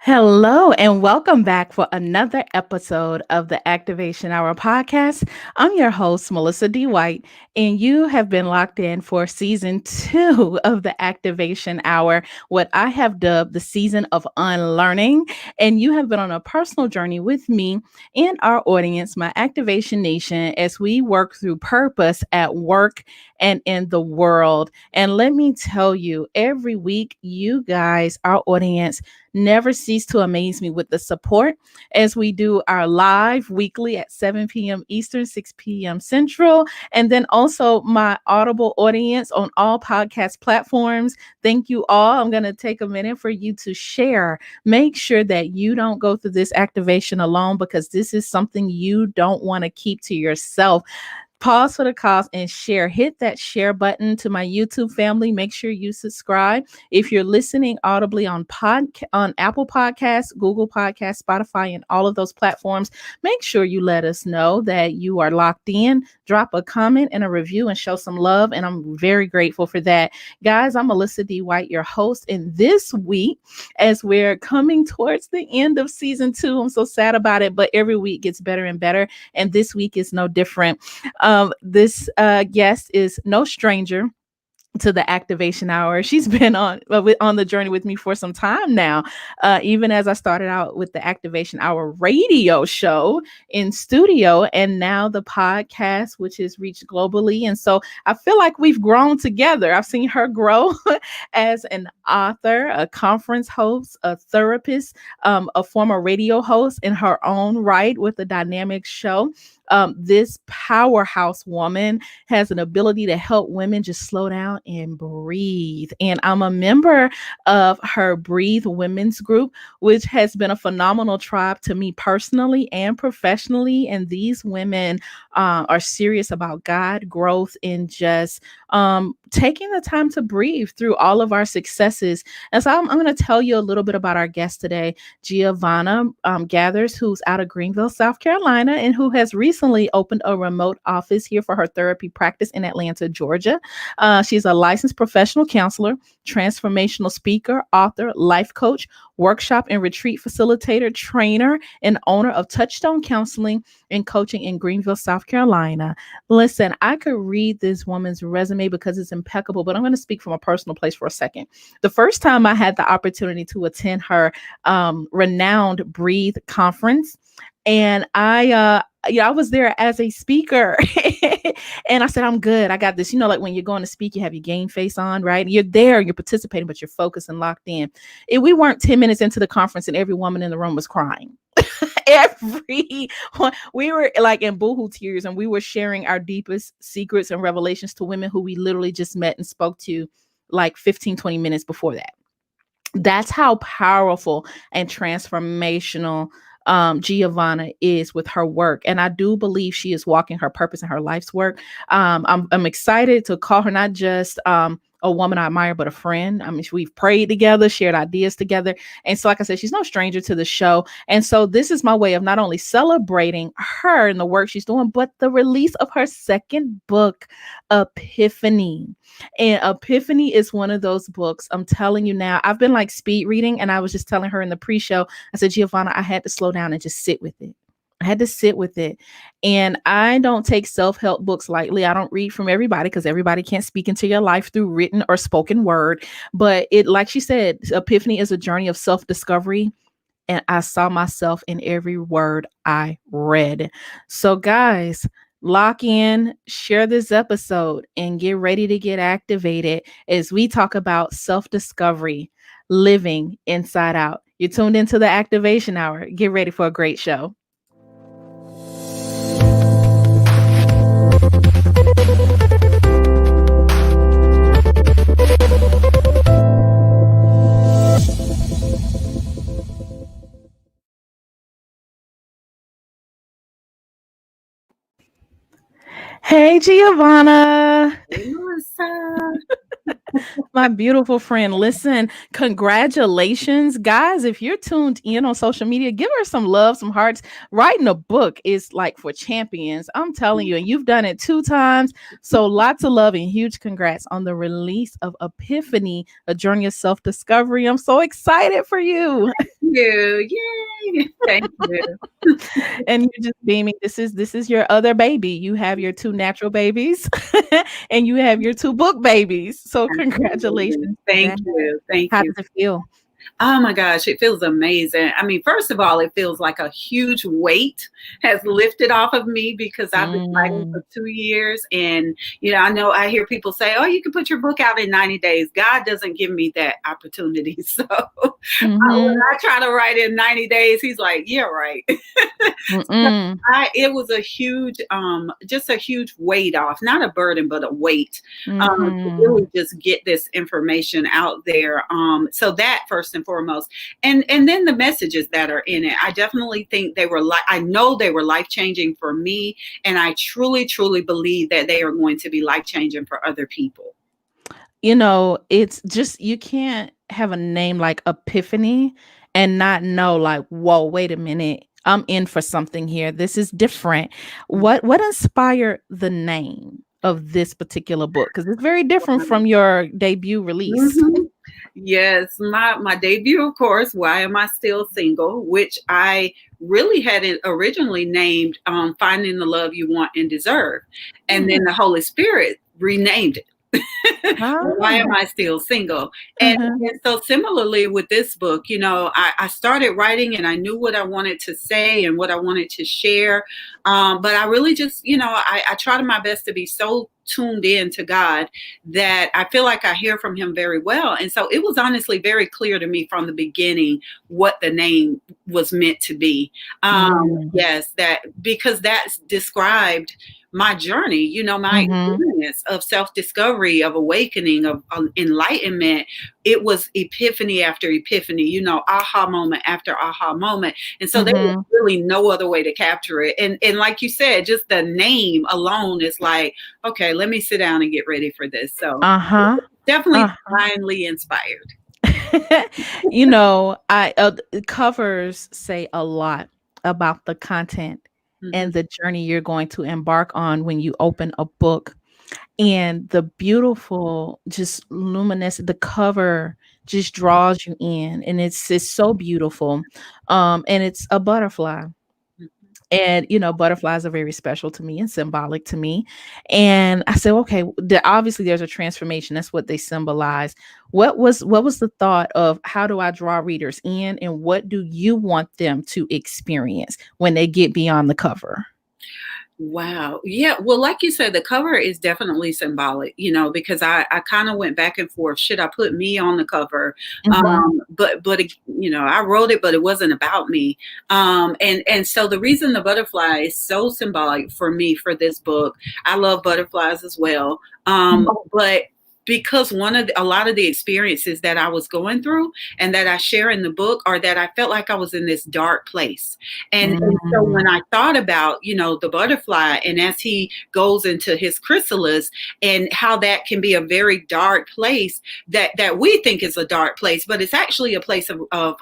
Hello, and welcome back for another episode of the Activation Hour podcast. I'm your host, Melissa D. White, and you have been locked in for season two of the Activation Hour, what I have dubbed the season of unlearning. And you have been on a personal journey with me and our audience, my Activation Nation, as we work through purpose at work and in the world. And let me tell you, every week, you guys, our audience, never cease to amaze me with the support as we do our live weekly at 7 p.m. Eastern, 6 p.m. Central, and then also my Audible audience on all podcast platforms. Thank you all. I'm going to take a minute for you to share. Make sure that you don't go through this activation alone because this is something you don't want to keep to yourself. Pause for the cause and share. Hit that share button to my YouTube family. Make sure you subscribe. If you're listening audibly on Apple Podcasts, Google Podcasts, Spotify, and all of those platforms, make sure you let us know that you are locked in. Drop a comment and a review and show some love. And I'm very grateful for that. Guys, I'm Melissa D. White, your host. And this week, as we're coming towards the end of season two, I'm so sad about it, but every week gets better and better. And this week is no different. This guest is no stranger to the activation hour. She's been on the journey with me for some time now. Even as I started out with the activation hour radio show in studio, and now the podcast, which has reached globally. And so I feel like we've grown together. I've seen her grow as an author, a conference host, a therapist, a former radio host in her own right with a dynamic show. This powerhouse woman has an ability to help women just slow down and breathe. And I'm a member of her Breathe Women's Group, which has been a phenomenal tribe to me personally and professionally. And these women are serious about God, growth, and just taking the time to breathe through all of our successes. And so I'm going to tell you a little bit about our guest today, Giovanna Geathers, who's out of Greenville, South Carolina, and who has recently opened a remote office here for her therapy practice in Atlanta, Georgia. She's a licensed professional counselor, transformational speaker, author, life coach, workshop and retreat facilitator, trainer, and owner of Touchstone Counseling and Coaching in Greenville, South Carolina. Listen, I could read this woman's resume because it's impeccable, but I'm going to speak from a personal place for a second. The first time I had the opportunity to attend her renowned Breathe conference, and I was there as a speaker and I said, I'm good. I got this. Like when you're going to speak, you have your game face on, right? You're there, you're participating, but you're focused and locked in. If we weren't 10 minutes into the conference and every woman in the room was crying. Every one, we were like in boohoo tears, and we were sharing our deepest secrets and revelations to women who we literally just met and spoke to like 15, 20 minutes before that. That's how powerful and transformational Giovanna is with her work. And I do believe she is walking her purpose in her life's work. I'm excited to call her not just a woman I admire, but a friend. I mean, we've prayed together, shared ideas together. And so, like I said, she's no stranger to the show. And so this is my way of not only celebrating her and the work she's doing, but the release of her second book, Epiphany. And Epiphany is one of those books. I'm telling you now, I've been like speed reading, and I was just telling her in the pre-show, I said, Giovanna, I had to slow down and just sit with it. I had to sit with it. And I don't take self-help books lightly. I don't read from everybody because everybody can't speak into your life through written or spoken word. But it, like she said, Epiphany is a journey of self-discovery. And I saw myself in every word I read. So, guys, lock in, share this episode, and get ready to get activated as we talk about self-discovery, living inside out. You're tuned into the Activation Hour. Get ready for a great show. Hey, Giovanna. Hey, Melissa. My beautiful friend, listen, congratulations, guys. If you're tuned in on social media, give her some love, some hearts. Writing a book is like for champions. I'm telling you, and you've done it 2 times. So lots of love and huge congrats on the release of Epiphany, a journey of self-discovery. I'm so excited for you. You. Yay. Thank you. And you're just beaming. This is your other baby. You have your 2 natural babies and you have your 2 book babies. So Absolutely. congratulations to Thank that. you. Thank How you. does it feel? Oh my gosh, it feels amazing. I mean, first of all, it feels like a huge weight has lifted off of me because I've been writing Mm. for 2 years. And, I know I hear people say, oh, you can put your book out in 90 days. God doesn't give me that opportunity. So when Mhm. I try to write in 90 days, he's like, yeah, right. Mm-mm. It was a huge, just a huge weight off, not a burden, but a weight, to Mhm. really just get this information out there. So that first and foremost, and then the messages that are in it, I definitely think I know they were life changing for me, and I truly, truly believe that they are going to be life changing for other people. It's just you can't have a name like Epiphany and not know like, whoa, wait a minute. I'm in for something here. This is different. What inspired the name of this particular book? Because it's very different from your debut release. Mhm. Yes, my debut, of course, Why Am I Still Single, which I really had it originally named Finding the Love You Want and Deserve. And then Hmm. the Holy Spirit renamed it. Why Ah. am I still single? Uh-huh. And so similarly with this book, I started writing and I knew what I wanted to say and what I wanted to share. But I really just, I tried my best to be so tuned in to God that I feel like I hear from him very well. And so it was honestly very clear to me from the beginning what the name was meant to be. Mm. Yes, that because that's described my journey, my Mhm. experience of self discovery, of awakening, of enlightenment. It was epiphany after epiphany, aha moment after aha moment. And so there was Mhm. really no other way to capture it. And like you said, just the name alone is like, okay, let me sit down and get ready for this. So Uh-huh. definitely Uh-huh. divinely inspired. Covers say a lot about the content Hmm. and the journey you're going to embark on when you open a book. And the beautiful, just luminous, the cover just draws you in, and it's so beautiful. And it's a butterfly. And, butterflies are very special to me and symbolic to me. And I said, okay, obviously there's a transformation. That's what they symbolize. What was the thought of how do I draw readers in, and what do you want them to experience when they get beyond the cover? Wow. Yeah. Well, like you said, the cover is definitely symbolic, because I kind of went back and forth. Should I put me on the cover? Mhm. I wrote it, but it wasn't about me. And so the reason the butterfly is so symbolic for me for this book, I love butterflies as well. But because a lot of the experiences that I was going through and that I share in the book are that I felt like I was in this dark place. And so Mm. when I thought about, the butterfly and as he goes into his chrysalis and how that can be a very dark place that we think is a dark place, but it's actually a place of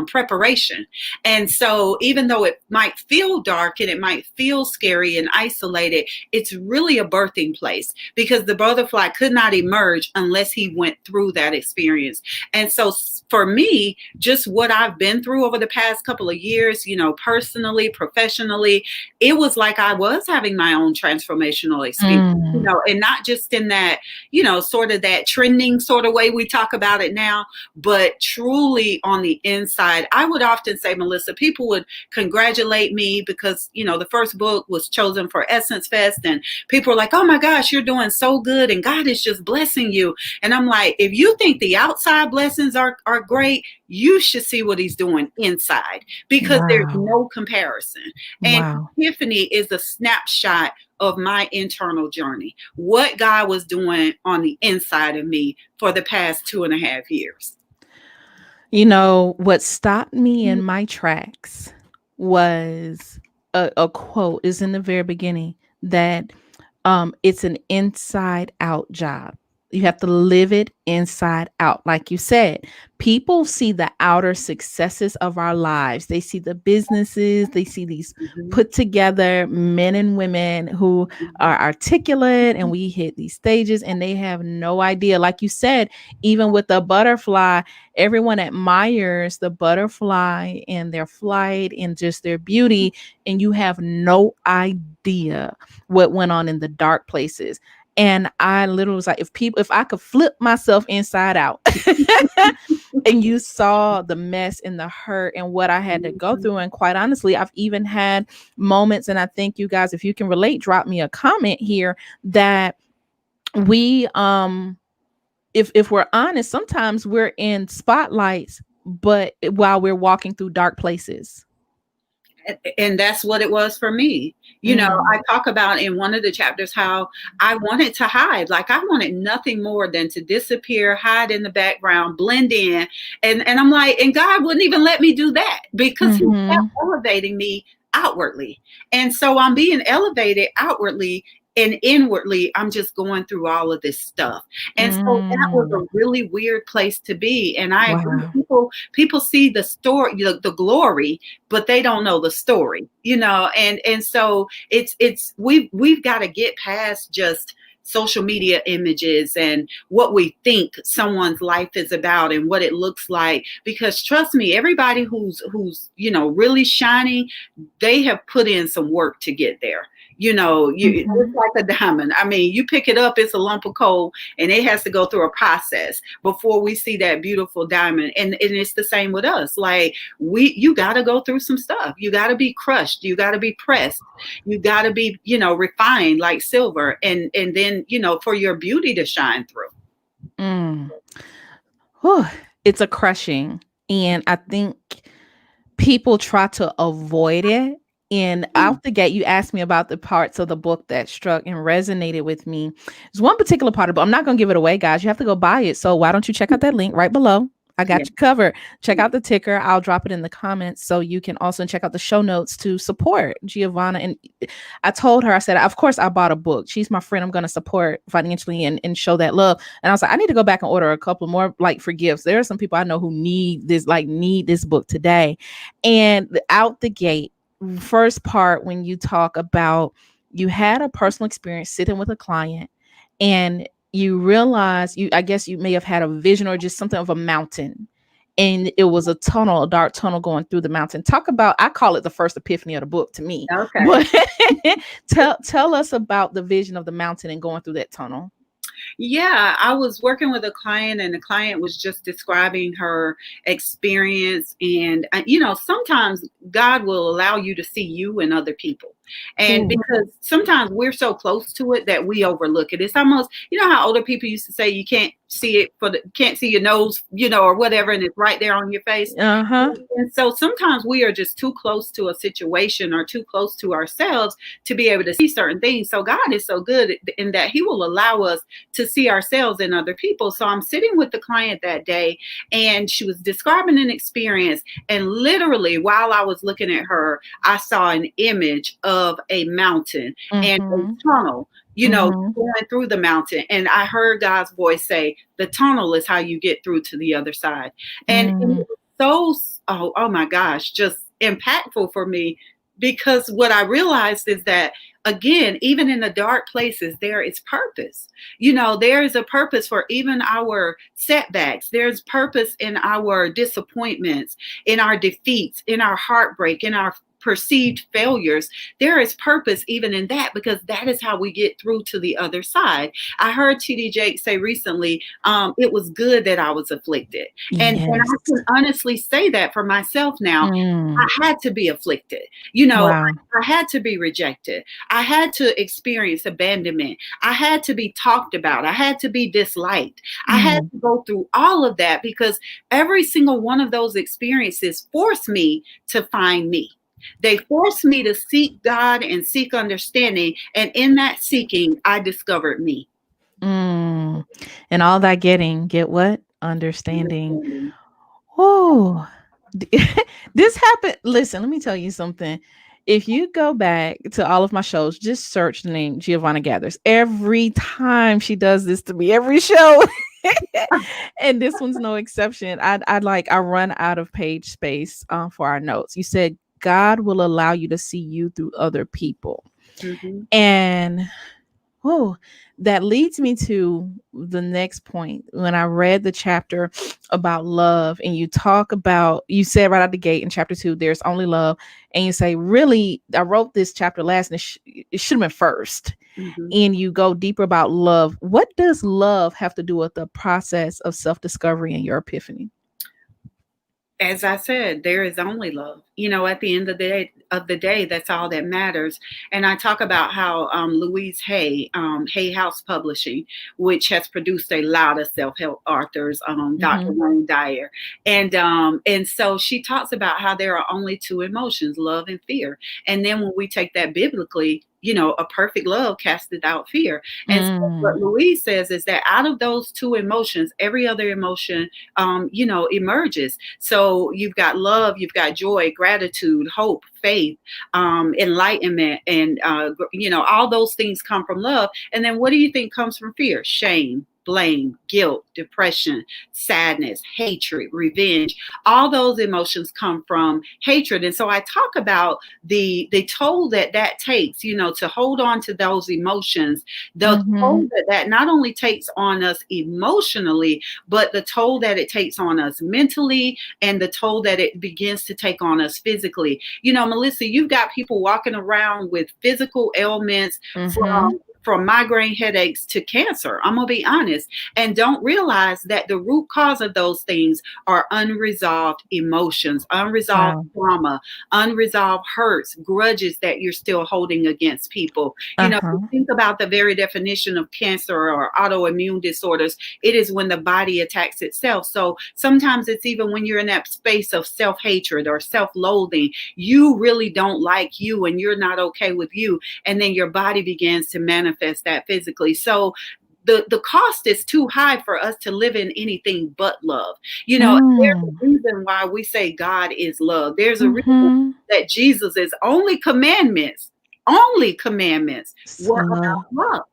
preparation. And so even though it might feel dark and it might feel scary and isolated, it's really a birthing place because the butterfly could not emerge unless he went through that experience. And so for me, just what I've been through over the past couple of years, personally, professionally, it was like I was having my own transformational experience, Mm. and not just in that, sort of that trending sort of way we talk about it now, but truly on the inside. I would often say, Melissa, people would congratulate me because, the first book was chosen for Essence Fest and people are like, oh my gosh, you're doing so good and God is just blessing you. And I'm like, if you think the outside blessings are great, you should see what he's doing inside because there's Wow. no comparison. And Wow. Epiphany is a snapshot of my internal journey, what God was doing on the inside of me for the past 2.5 years. What stopped me in my tracks was a quote is in the very beginning that it's an inside out job. You have to live it inside out. Like you said, people see the outer successes of our lives. They see the businesses, they see these Mhm. put together men and women who are articulate and we hit these stages and they have no idea. Like you said, even with the butterfly, everyone admires the butterfly and their flight and just their beauty. And you have no idea what went on in the dark places. And I literally was like, if I could flip myself inside out and you saw the mess and the hurt and what I had to go Mhm. through. And quite honestly, I've even had moments, and I think you guys, if you can relate, drop me a comment here that we if we're honest, sometimes we're in spotlights, but while we're walking through dark places. And that's what it was for me. Mm, I talk about in one of the chapters how I wanted to hide. Like I wanted nothing more than to disappear, hide in the background, blend in. And I'm like, and God wouldn't even let me do that because he kept mm-hmm, elevating me outwardly. And so I'm being elevated outwardly, and inwardly I'm just going through all of this stuff. And so that was mm, a really weird place to be. And I agree, wow. people see the story, the glory, but they don't know the story, and so we've got to get past just social media images and what we think someone's life is about and what it looks like, because trust me, everybody who's really shining, they have put in some work to get there. It's Mhm. like a diamond. I mean, you pick it up, it's a lump of coal, and it has to go through a process before we see that beautiful diamond. And it's the same with us. Like, you got to go through some stuff. You got to be crushed, you got to be pressed, you got to be refined like silver, and then for your beauty to shine through. Mm. Whew. It's a crushing. And I think people try to avoid it. And Mm. out the gate, you asked me about the parts of the book that struck and resonated with me. There's one particular part of it, but I'm not going to give it away, guys. You have to go buy it. So why don't you check out that link right below? I Yeah. got you covered. Check out the ticker. I'll drop it in the comments so you can also check out the show notes to support Giovanna. And I told her, I said, of course, I bought a book. She's my friend. I'm going to support financially and show that love. And I was like, I need to go back and order a couple more, like, for gifts. There are some people I know who need this book today. And out the gate, first part, when you talk about you had a personal experience sitting with a client and you realize I guess you may have had a vision or just something of a mountain, and it was a tunnel, a dark tunnel going through the mountain. Talk about, I call it the first epiphany of the book to me. Okay. But tell us about the vision of the mountain and going through that tunnel. Yeah, I was working with a client, and the client was just describing her experience. And, sometimes God will allow you to see you and other people. And Ooh. because sometimes we're so close to it that we overlook it. It's almost, how older people used to say you can't see it can't see your nose, or whatever, and it's right there on your face. Uh-huh. And so sometimes we are just too close to a situation or too close to ourselves to be able to see certain things. So God is so good in that He will allow us to see ourselves in other people. So I'm sitting with the client that day, and she was describing an experience. And literally, while I was looking at her, I saw an image of a mountain and a Mm-hmm. tunnel, Mm-hmm. going through the mountain. And I heard God's voice say, the tunnel is how you get through to the other side. And it Mm, was so, oh my gosh, just impactful for me, because what I realized is that, again, even in the dark places, there is purpose. There is a purpose for even our setbacks. There's purpose in our disappointments, in our defeats, in our heartbreak, in our perceived failures. There is purpose even in that, because that is how we get through to the other side. I heard TD Jake say recently, it was good that I was afflicted. And yes. I can honestly say that for myself now. Mm, I had to be afflicted. wow. I had to be rejected. I had to experience abandonment. I had to be talked about. I had to be disliked. I had Mm, to go through all of that, because every single one of those experiences forced me to find me. They forced me to seek God and seek understanding. And in that seeking, I discovered me. mm. And all that getting, get what? Understanding. Understanding. Oh, this happened. Listen, let me tell you something. If you go back to all of my shows, just search the name Giovanna Geathers. Every time she does this to me, every show. And this one's no exception. I run out of page space for our notes. You said God will allow you to see you through other people. Mm-hmm. And oh, that leads me to the next point. When I read the chapter about love, and you said right out the gate in chapter 2, there's only love. And you say, really, I wrote this chapter last, and it should have been first. Mm-hmm. And you go deeper about love. What does love have to do with the process of self discovery and your epiphany? As I said, there is only love. At the end of the day, that's all that matters. And I talk about how Louise Hay, Hay House Publishing, which has produced a lot of self-help authors, Dr. Mm-hmm. Wayne Dyer, and so she talks about how there are only two emotions, love and fear. And then when we take that biblically, a perfect love casteth out fear. And so what Mm. Louise says is that out of those two emotions, every other emotion, emerges. So you've got love, you've got joy, gratitude, hope, faith, enlightenment, and all those things come from love. And then what do you think comes from fear? Shame, blame, guilt, depression, sadness, hatred, revenge. All those emotions come from hatred. And so I talk about the toll that takes, to hold on to those emotions, the Mm-hmm. toll that not only takes on us emotionally, but the toll that it takes on us mentally, and the toll that it begins to take on us physically. Melissa, you've got people walking around with physical ailments Mm-hmm. from migraine headaches to cancer. I'm going to be honest, and don't realize that the root cause of those things are unresolved emotions, unresolved Wow. trauma, unresolved hurts, grudges that you're still holding against people. Uh-huh. Think about the very definition of cancer or autoimmune disorders. It is when the body attacks itself. So sometimes it's even when you're in that space of self-hatred or self-loathing, you really don't like you and you're not okay with you. And then your body begins to manifest that physically. So the cost is too high for us to live in anything but love. There's Mm. a reason why we say God is love. There's a reason Mm-hmm. that Jesus' only commandments were Love. about love.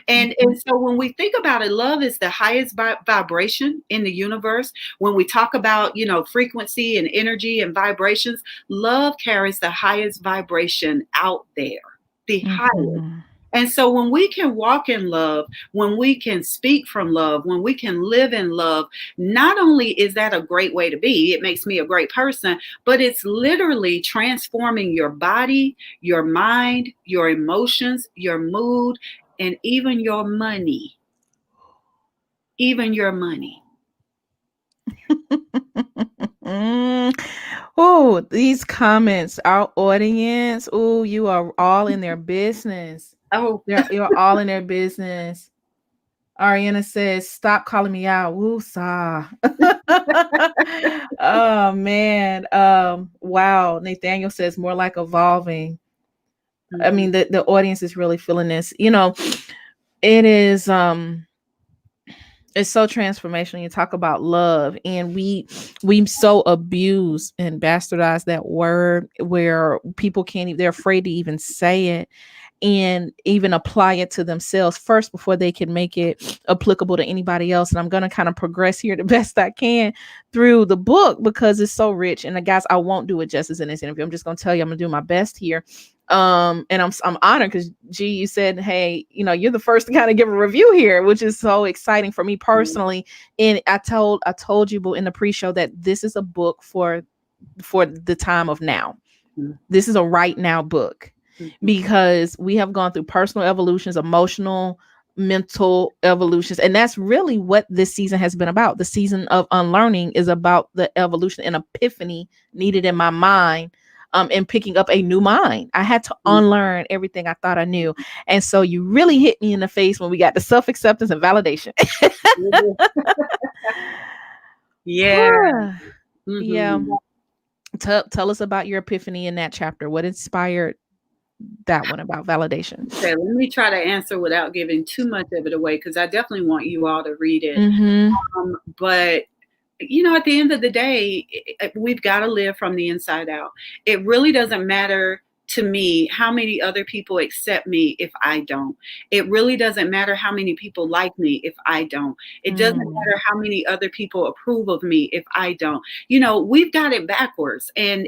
And Mhm. so when we think about it, love is the highest vibration in the universe. When we talk about, frequency and energy and vibrations, love carries the highest vibration out there, the highest. Mhm. And so when we can walk in love, when we can speak from love, when we can live in love, not only is that a great way to be, it makes me a great person, but it's literally transforming your body, your mind, your emotions, your mood, and even your money. Even your money. Mm. Oh, these comments, our audience. Oh, you are all in their business. Oh, You're all in their business. Ariana says, "Stop calling me out." Woo-saw. Oh man. Wow. Nathaniel says more like evolving. I mhm, mean, the audience is really feeling this. It is it's so transformational. You talk about love, and we so abuse and bastardize that word, where people they're afraid to even say it and even apply it to themselves first before they can make it applicable to anybody else. And I'm going to kind of progress here the best I can through the book because it's so rich. And guys, I won't do it justice in this interview. I'm just going to tell you I'm going to do my best here. And I'm honored because you said, hey, you're the first to kind of give a review here, which is so exciting for me personally. And I told you in the pre-show that this is a book for the time of now. mhm, This is a right now book mhm, because we have gone through personal evolutions, emotional, mental evolutions. And that's really what this season has been about. The season of unlearning is about the evolution and epiphany needed in my mind. And picking up a new mind. I had to mhm. unlearn everything I thought I knew. And so you really hit me in the face when we got the self-acceptance and validation. Yeah. Yeah. Mhm. Tell us about your epiphany in that chapter. What inspired that one about validation? Okay, let me try to answer without giving too much of it away because I definitely want you all to read it. Mm-hmm. But at the end of the day, we've got to live from the inside out. It really doesn't matter to me how many other people accept me if I don't. It really doesn't matter how many people like me if I don't. It doesn't matter how many other people approve of me if I don't. We've got it backwards, and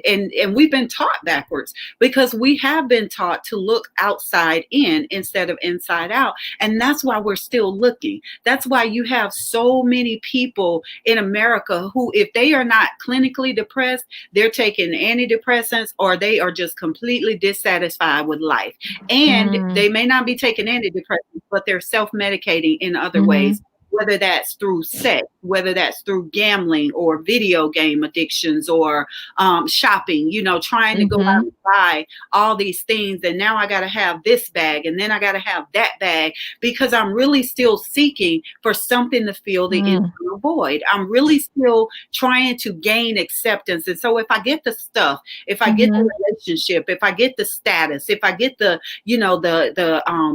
we've been taught backwards because we have been taught to look outside in instead of inside out. And that's why we're still looking. That's why you have so many people in America who, if they are not clinically depressed, they're taking antidepressants or they are just completely dissatisfied with life. And they may not be taking antidepressants, but they're self-medicating in other ways, whether that's through sex, whether that's through gambling or video game addictions or shopping, trying to go out and buy all these things. And now I got to have this bag and then I got to have that bag because I'm really still seeking for something to fill the internal void. I'm really still trying to gain acceptance. And so if I get the stuff, if I get the relationship, if I get the status, if I get the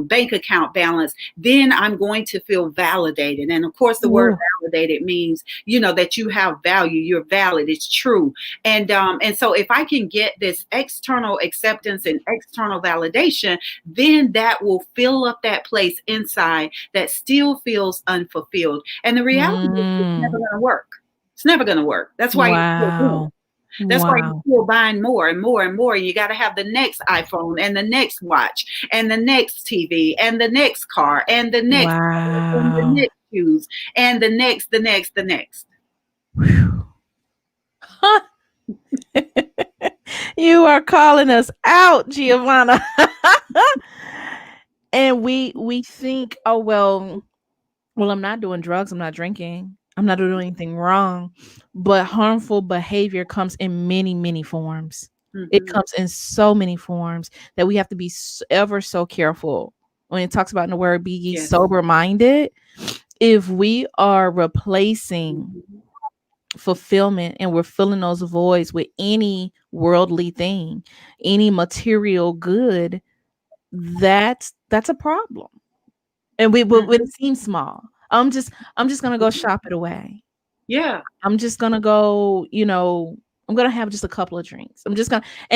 bank account balance, then I'm going to feel validated. And of course, the word validated means, that you have value, you're valid, it's true. And so if I can get this external acceptance and external validation, then that will fill up that place inside that still feels unfulfilled. And the reality is it's never going to work. It's never going to work. That's why you're still doing it. That's why you're still buying more and more and more. And you got to have the next iPhone and the next watch and the next TV and the next car and the next and the next shoes and the next. You are calling us out, Giovanna. And we think, oh, well, I'm not doing drugs. I'm not drinking. I'm not doing anything wrong. But harmful behavior comes in many, many forms. It comes in so many forms that we have to be ever so careful. When it talks about in the word, be ye sober-minded. If we are replacing fulfillment and we're filling those voids with any worldly thing, any material good, that's a problem. And it seems small. I'm just gonna go shop it away. Yeah. I'm just gonna go, I'm gonna have just a couple of drinks. And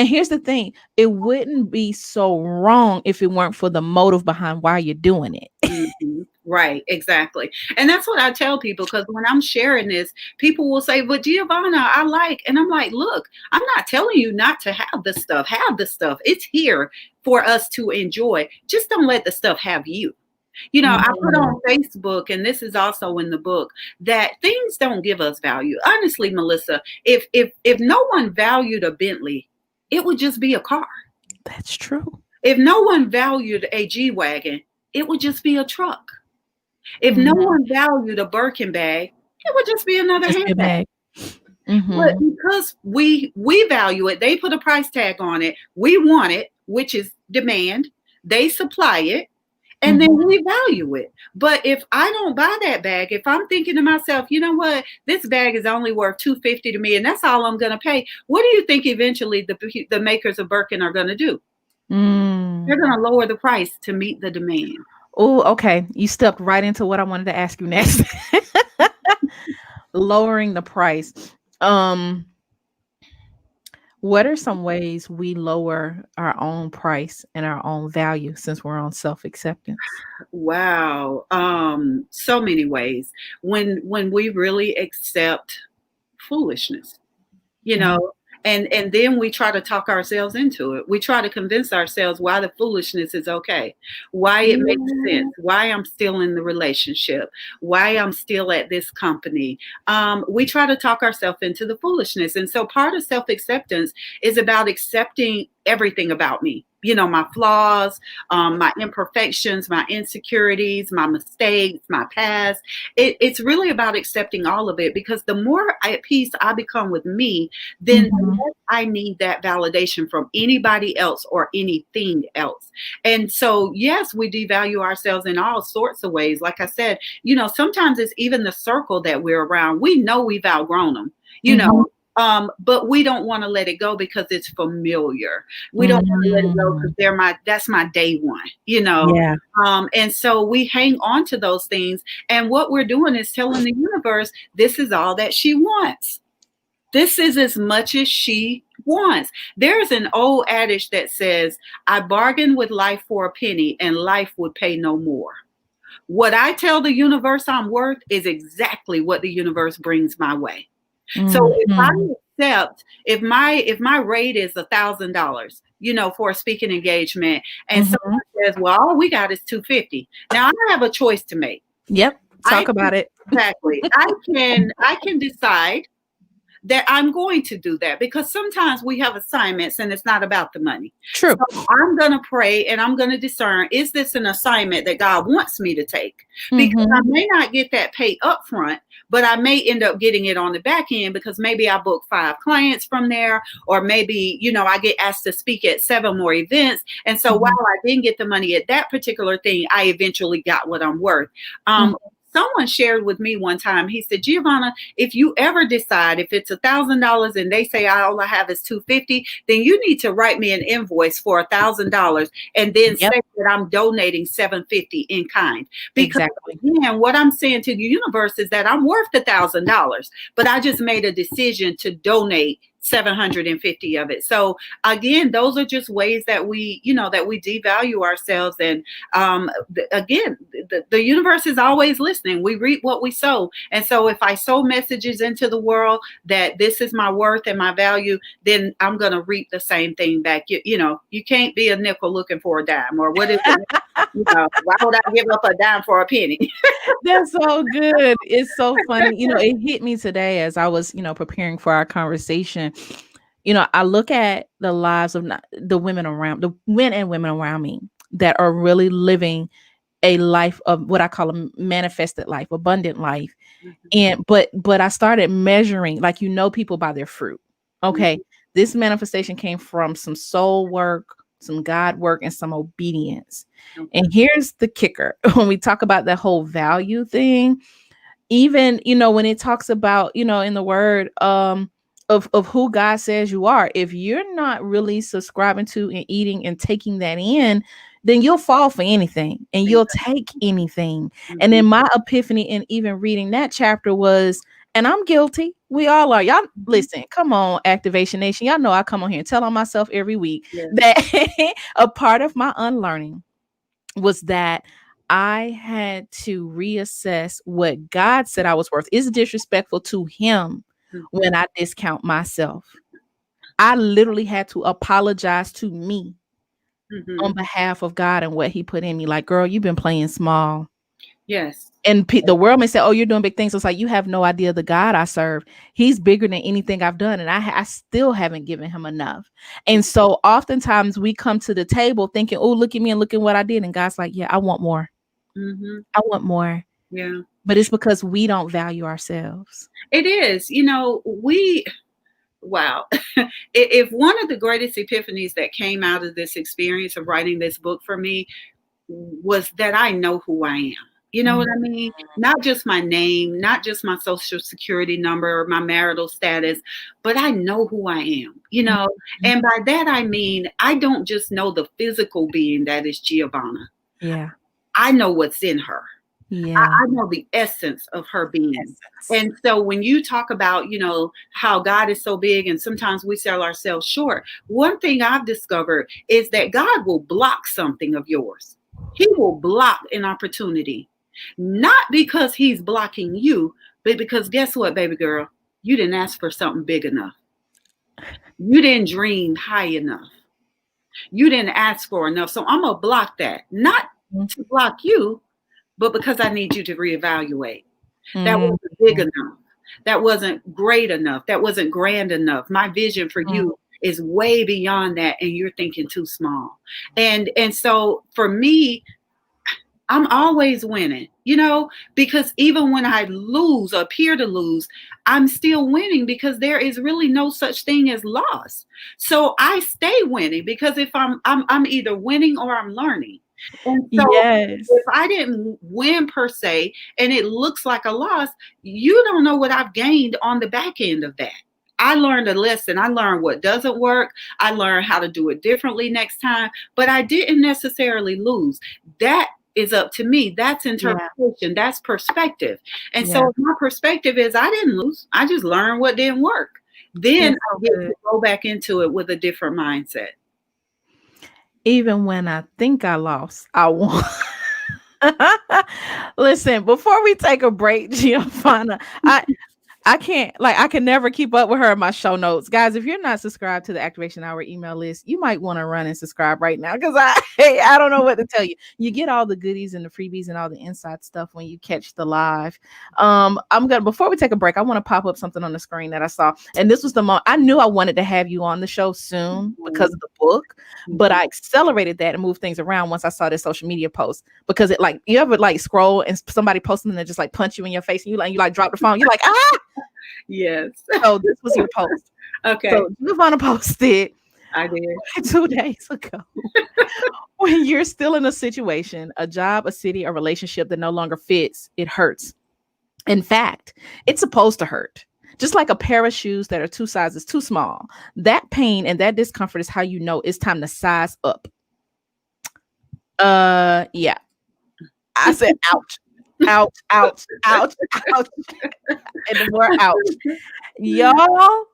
here's the thing, it wouldn't be so wrong if it weren't for the motive behind why you're doing it. Right, exactly. And that's what I tell people, because when I'm sharing this, people will say, but Giovanna, I like, and I'm like, look, I'm not telling you not to have the stuff. Have the stuff. It's here for us to enjoy. Just don't let the stuff have you. I put on Facebook, and this is also in the book, that things don't give us value. Honestly, Melissa, if no one valued a Bentley, it would just be a car. That's true. If no one valued a G-Wagon, it would just be a truck. If no one valued a Birkin bag, it would just be another handbag. But because we value it, they put a price tag on it. We want it, which is demand. They supply it. And then we value it. But if I don't buy that bag, if I'm thinking to myself, you know what, this bag is only worth $250 to me, and that's all I'm going to pay. What do you think eventually the makers of Birkin are going to do? They're going to lower the price to meet the demand. Oh, okay. You stepped right into what I wanted to ask you next. Lowering the price. What are some ways we lower our own price and our own value since we're on self-acceptance? Wow. So many ways. When we really accept foolishness, and then we try to talk ourselves into it. We try to convince ourselves why the foolishness is okay, why it makes sense, why I'm still in the relationship, why I'm still at this company. We try to talk ourselves into the foolishness. And so part of self-acceptance is about accepting everything about me. My flaws, my imperfections, my insecurities, my mistakes, my past. It's really about accepting all of it, because the more at peace I become with me, then the less I need that validation from anybody else or anything else. And so, yes, we devalue ourselves in all sorts of ways. Like I said, sometimes it's even the circle that we're around. We know we've outgrown them, but we don't want to let it go because it's familiar. We don't want to let it go because that's my day one, Yeah. And so we hang on to those things. And what we're doing is telling the universe, this is all that she wants. This is as much as she once. There's an old adage that says, I bargained with life for a penny and life would pay no more. What I tell the universe I'm worth is exactly what the universe brings my way. So if I Mhm. accept, if my rate is $1,000, for a speaking engagement, and Mhm. someone says, well, all we got is 250. Now I have a choice to make. Yep. I Talk about it. exactly. I can decide that I'm going to do that, because sometimes we have assignments and it's not about the money. So True. I'm going to pray and I'm going to discern, is this an assignment that God wants me to take? Because I Mhm. may not get that pay up front, but I may end up getting it on the back end, because maybe I book 5 clients from there, or maybe, I get asked to speak at 7 more events. And so while Mhm. I didn't get the money at that particular thing, I eventually got what I'm worth. Mhm. Someone shared with me one time, he said, Giovanna, if you ever decide, if it's $1,000 and they say all I have is 250, then you need to write me an invoice for $1,000 and then Yep. say that I'm donating 750 in kind. Because Exactly. again, what I'm saying to the universe is that I'm worth $1,000, but I just made a decision to donate 750 of it. So again, those are just ways that we devalue ourselves. And again, the universe is always listening. We reap what we sow. And so if I sow messages into the world that this is my worth and my value, then I'm going to reap the same thing back. You can't be a nickel looking for a dime, or what is it? Why would I give up a dime for a penny? That's so good. It's so funny. It hit me today as I was, preparing for our conversation. I look at the lives of the women around, the men and women around me that are really living a life of what I call a manifested life, abundant life. And but I started measuring, like, people by their fruit. Okay. This manifestation came from some soul work, some God work, and some obedience. And Okay. here's the kicker. When we talk about the whole value thing, even when it talks about in the word of who God says you are, if you're not really subscribing to and eating and taking that in, then you'll fall for anything and you'll take anything. And Mhm. then my epiphany in even reading that chapter was, and I'm guilty, we all are. Y'all Mhm. listen, come on, Activation Nation, y'all know I come on here and tell on myself every week Yes. that a part of my unlearning was that I had to reassess what God said I was worth. Is disrespectful to him Mhm. when I discount myself. I literally had to apologize to me on Mhm. behalf of God and what he put in me. Like, girl, you've been playing small. Yes. And the world may say, oh, you're doing big things. It's like, you have no idea the God I serve. He's bigger than anything I've done. And I still haven't given him enough. And so oftentimes we come to the table thinking, oh, look at me and look at what I did. And God's like, yeah, I want more. Mhm. I want more. Yeah. But it's because we don't value ourselves. It is. Wow. If one of the greatest epiphanies that came out of this experience of writing this book for me was that I know who I am. You know what Mhm. I mean? Not just my name, not just my social security number or my marital status, but I know who I am. Mhm. And by that I mean, I don't just know the physical being that is Giovanna. Yeah. I know what's in her. Yeah. I know the essence of her being. Essence. And so when you talk about, how God is so big and sometimes we sell ourselves short, one thing I've discovered is that God will block something of yours. He will block an opportunity, not because he's blocking you, but because guess what, baby girl? You didn't ask for something big enough. You didn't dream high enough. You didn't ask for enough. So I'm going to block that, not to block you, but because I need you to reevaluate. That Mhm. wasn't big enough. That wasn't great enough. That wasn't grand enough. My vision for Mhm. you is way beyond that, and you're thinking too small. And so for me, I'm always winning, because even when I lose or appear to lose, I'm still winning because there is really no such thing as loss. So I stay winning because if I'm either winning or I'm learning. And so if Yes. I didn't win per se and it looks like a loss, you don't know what I've gained on the back end of that. I learned a lesson. I learned what doesn't work. I learned how to do it differently next time, but I didn't necessarily lose. That is up to me. That's Yeah. interpretation. That's perspective. And Yeah. so my perspective is I didn't lose. I just learned what didn't work. then That's I so get good. to go back into it with a different mindset. Even when I think I lost, I won. Listen, before we take a break, Giovanna, I can't, like, I can never keep up with her in my show notes. Guys, if you're not subscribed to the Activation Hour email list, you might want to run and subscribe right now because I don't know what to tell you. You get all the goodies and the freebies and all the inside stuff when you catch the live. I'm gonna, before we take a break, I want to pop up something on the screen that I saw. And this was the moment I knew I wanted to have you on the show soon because of the book, but I accelerated that and moved things around once I saw this social media post because it, like, you ever like scroll and somebody posting and they just like punch you in your face and you like drop the phone. You're like, ah. Yes. So this was your post. Okay. So Giovanna posted I did. 2 days ago. When you're still in a situation, a job, a city, a relationship that no longer fits, it hurts. In fact, it's supposed to hurt. Just like a pair of shoes that are 2 sizes too small. That pain and that discomfort is how you know it's time to size up. Yeah. I said ouch. Ouch, ouch, ouch, ouch. And the more ouch. Y'all,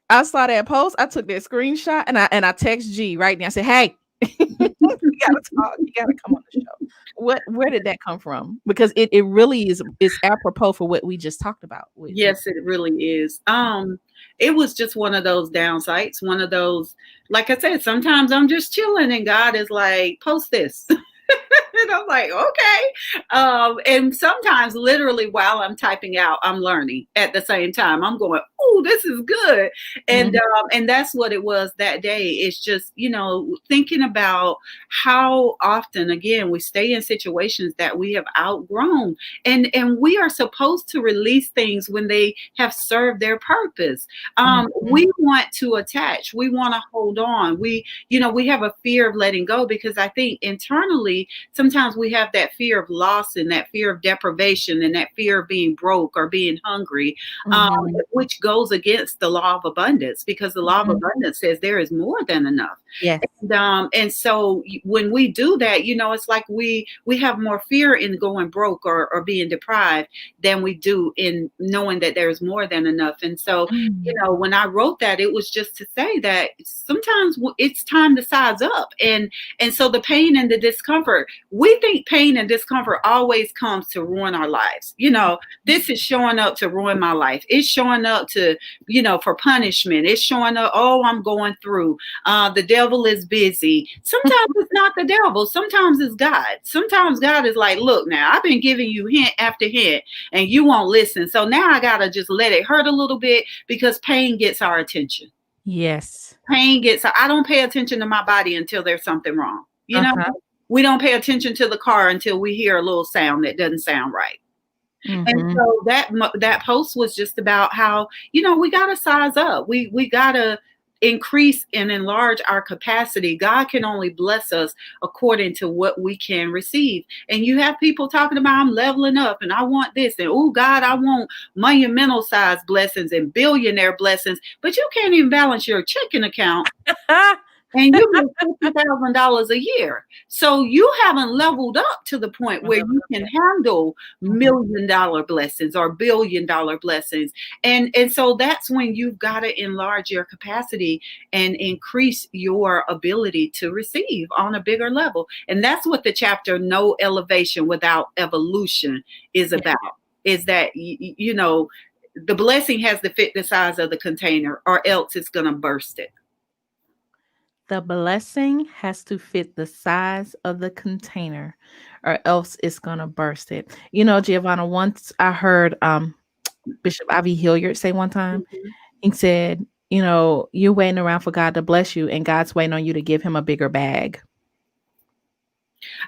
I saw that post. I took that screenshot and I text G right now. I said, "Hey, you gotta talk. You gotta come on the show." Where did that come from? Because it really is apropos for what we just talked about. Yes, it really is. It was just one of those down sites, one of those, like I said, sometimes I'm just chilling and God is like, post this. And I'm like, okay. And sometimes literally while I'm typing out, I'm learning at the same time. I'm going, oh, this is good. And that's what it was that day. It's just, thinking about how often, again, we stay in situations that we have outgrown. And we are supposed to release things when they have served their purpose. We want to attach. We want to hold on. We have a fear of letting go because I think internally, sometimes we have that fear of loss and that fear of deprivation and that fear of being broke or being hungry, which goes against the law of abundance because the law of abundance says there is more than enough. Yes. And so when we do that, it's like we have more fear in going broke or being deprived than we do in knowing that there's more than enough. And so, when I wrote that, it was just to say that sometimes it's time to size up. And so the pain and the discomfort, we think pain and discomfort always comes to ruin our lives. This is showing up to ruin my life. It's showing up to, for punishment. It's showing up, oh, I'm going through. The devil is busy. Sometimes it's not the devil. Sometimes it's God. Sometimes God is like, look, now I've been giving you hint after hint and you won't listen. So now I got to just let it hurt a little bit because pain gets our attention. Yes. I don't pay attention to my body until there's something wrong. We don't pay attention to the car until we hear a little sound that doesn't sound right. And so that post was just about how, we got to size up. We got to increase and enlarge our capacity. God can only bless us according to what we can receive. And you have people talking about, I'm leveling up and I want this. And, oh, God, I want monumental size blessings and billionaire blessings. But you can't even balance your checking account. And you make $50,000 a year. So you haven't leveled up to the point where you can handle $1 million blessings or $1 billion blessings. And so that's when you've got to enlarge your capacity and increase your ability to receive on a bigger level. And that's what the chapter No Elevation Without Evolution is about, is that, the blessing has to fit the size of the container or else it's going to burst it. The blessing has to fit the size of the container or else it's going to burst it. Giovanna, once I heard Bishop Ivy Hilliard say one time, he said, you're waiting around for God to bless you and God's waiting on you to give him a bigger bag.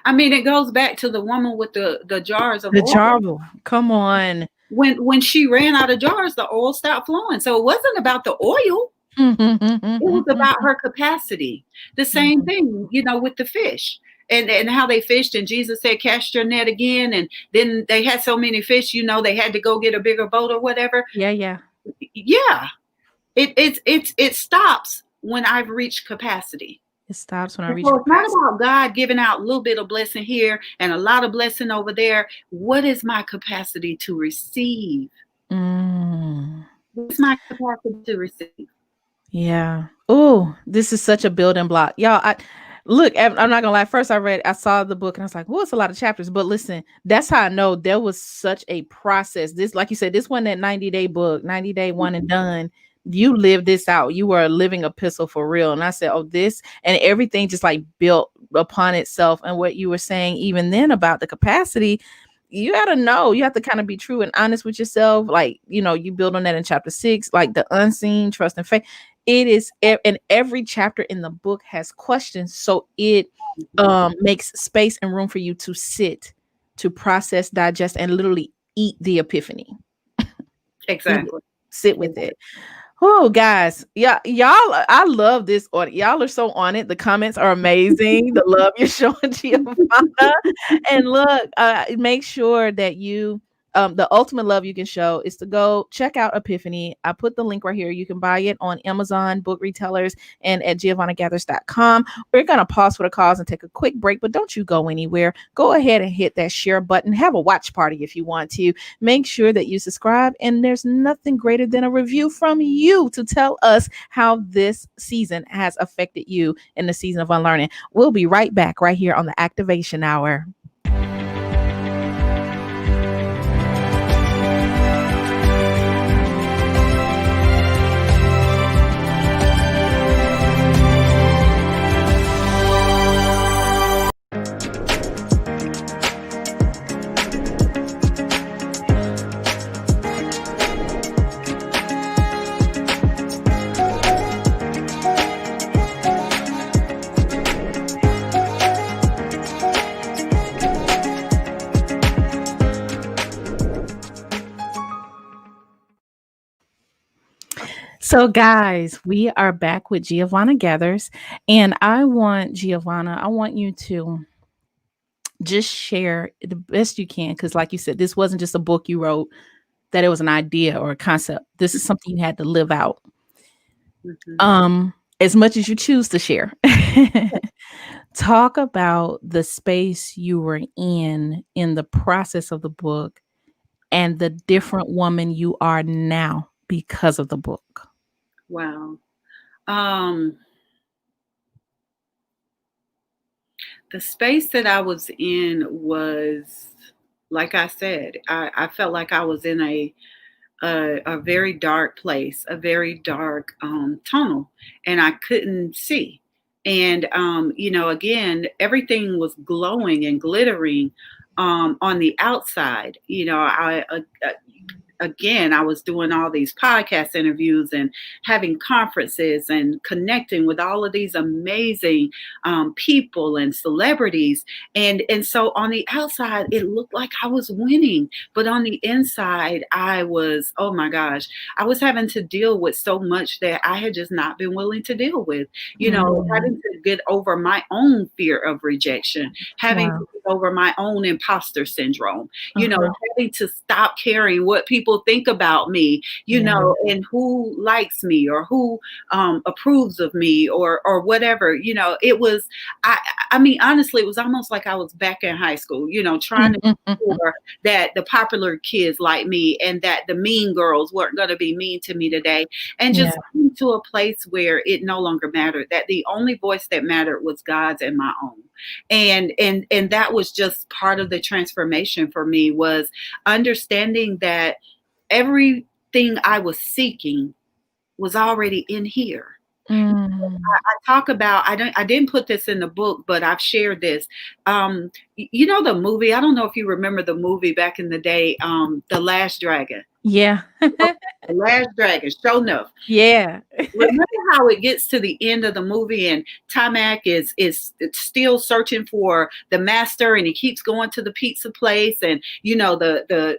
I mean, it goes back to the woman with the jars of oil. Jar. Come on. When she ran out of jars, the oil stopped flowing. So it wasn't about the oil. It was about her capacity. The same thing, with the fish and how they fished. And Jesus said, cast your net again. And then they had so many fish, they had to go get a bigger boat or whatever. Yeah. It stops when I've reached capacity. It stops when I reach. So it's not about God giving out a little bit of blessing here and a lot of blessing over there. What is my capacity to receive? What's my capacity to receive? Yeah. Oh, this is such a building block. Y'all, I'm not gonna lie. First I saw the book and I was like, well, it's a lot of chapters. But listen, that's how I know there was such a process. This, like you said, this wasn't that 90-day book, 90-day one and done. You lived this out. You were a living epistle for real. And I said, oh, this and everything just like built upon itself. And what you were saying, even then about the capacity, you got to know, you have to kind of be true and honest with yourself. Like, you build on that in chapter 6, like the unseen, trust and faith. It is, and every chapter in the book has questions. So it makes space and room for you to sit, to process, digest, and literally eat the epiphany. Eat it, Exactly. sit with it. Oh, guys, yeah, y'all, I love this audio. Y'all are so on it. The comments are amazing. The love you're showing Giovanna. And look, make sure that you, the ultimate love you can show is to go check out Epiphany. I put the link right here. You can buy it on Amazon, book retailers, and at GiovannaGeathers.com. We're going to pause for the cause and take a quick break, but don't you go anywhere. Go ahead and hit that share button. Have a watch party if you want to. Make sure that you subscribe, and there's nothing greater than a review from you to tell us how this season has affected you in the season of unlearning. We'll be right back right here on the Activation Hour. So, guys, we are back with Giovanna Geathers, and I want you to just share the best you can, because, like you said, this wasn't just a book you wrote, that it was an idea or a concept. This is something you had to live out. As much as you choose to share. Talk about the space you were in the process of the book and the different woman you are now because of the book. Wow. The space that I was in was, like I said, I felt like I was in a very dark place, a very dark tunnel, and I couldn't see. And again, everything was glowing and glittering on the outside. Again, I was doing all these podcast interviews and having conferences and connecting with all of these amazing people and celebrities. And so on the outside, it looked like I was winning. But on the inside, I was, oh my gosh, I was having to deal with so much that I had just not been willing to deal with. Having to get over my own fear of rejection, having to get over my own imposter syndrome, having to stop caring what people think about me, and who likes me or who approves of me or whatever. It was, I mean, honestly, it was almost like I was back in high school, trying to make sure that the popular kids like me and that the mean girls weren't going to be mean to me today. And just coming to a place where it no longer mattered, that the only voice that mattered was God's and my own. And that was just part of the transformation for me, was understanding that everything I was seeking was already in here. I talk about, I didn't put this in the book, but I've shared this. The movie, I don't know if you remember the movie back in the day, The Last Dragon. Yeah. The Last Dragon, sure enough. Yeah. Remember how it gets to the end of the movie and Tamak is still searching for the master, and he keeps going to the pizza place, and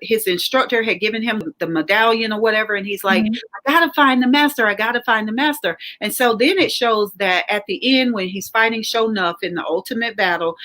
his instructor had given him the medallion or whatever, and he's like, I gotta find the master, I gotta find the master. And so then it shows that at the end, when he's fighting Shonuff in the ultimate battle,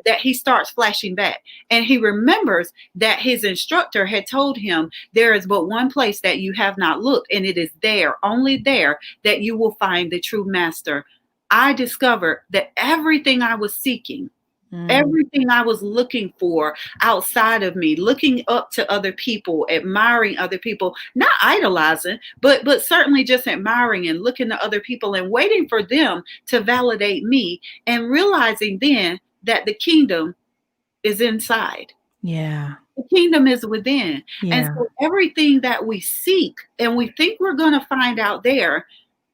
that he starts flashing back, and he remembers that his instructor had told him, there is but one place that you have not looked, and it is there, only there, that you will find the true master. I discovered that everything I was seeking Mm. Everything I was looking for outside of me, looking up to other people, admiring other people, not idolizing, but certainly just admiring and looking to other people and waiting for them to validate me, and realizing then that the kingdom is inside. Yeah. The kingdom is within. And Yeah. so everything that we seek and we think we're going to find out there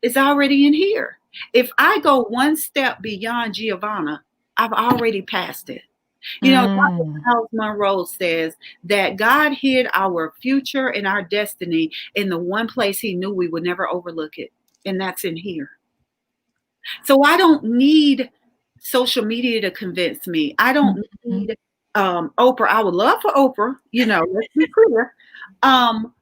is already in here. If I go one step beyond Giovanna, I've already passed it. Dr. Mm. Miles Monroe says that God hid our future and our destiny in the one place he knew we would never overlook it, and that's in here. So I don't need social media to convince me. I don't Mhm. need Oprah. I would love for Oprah, let's be clear. Um,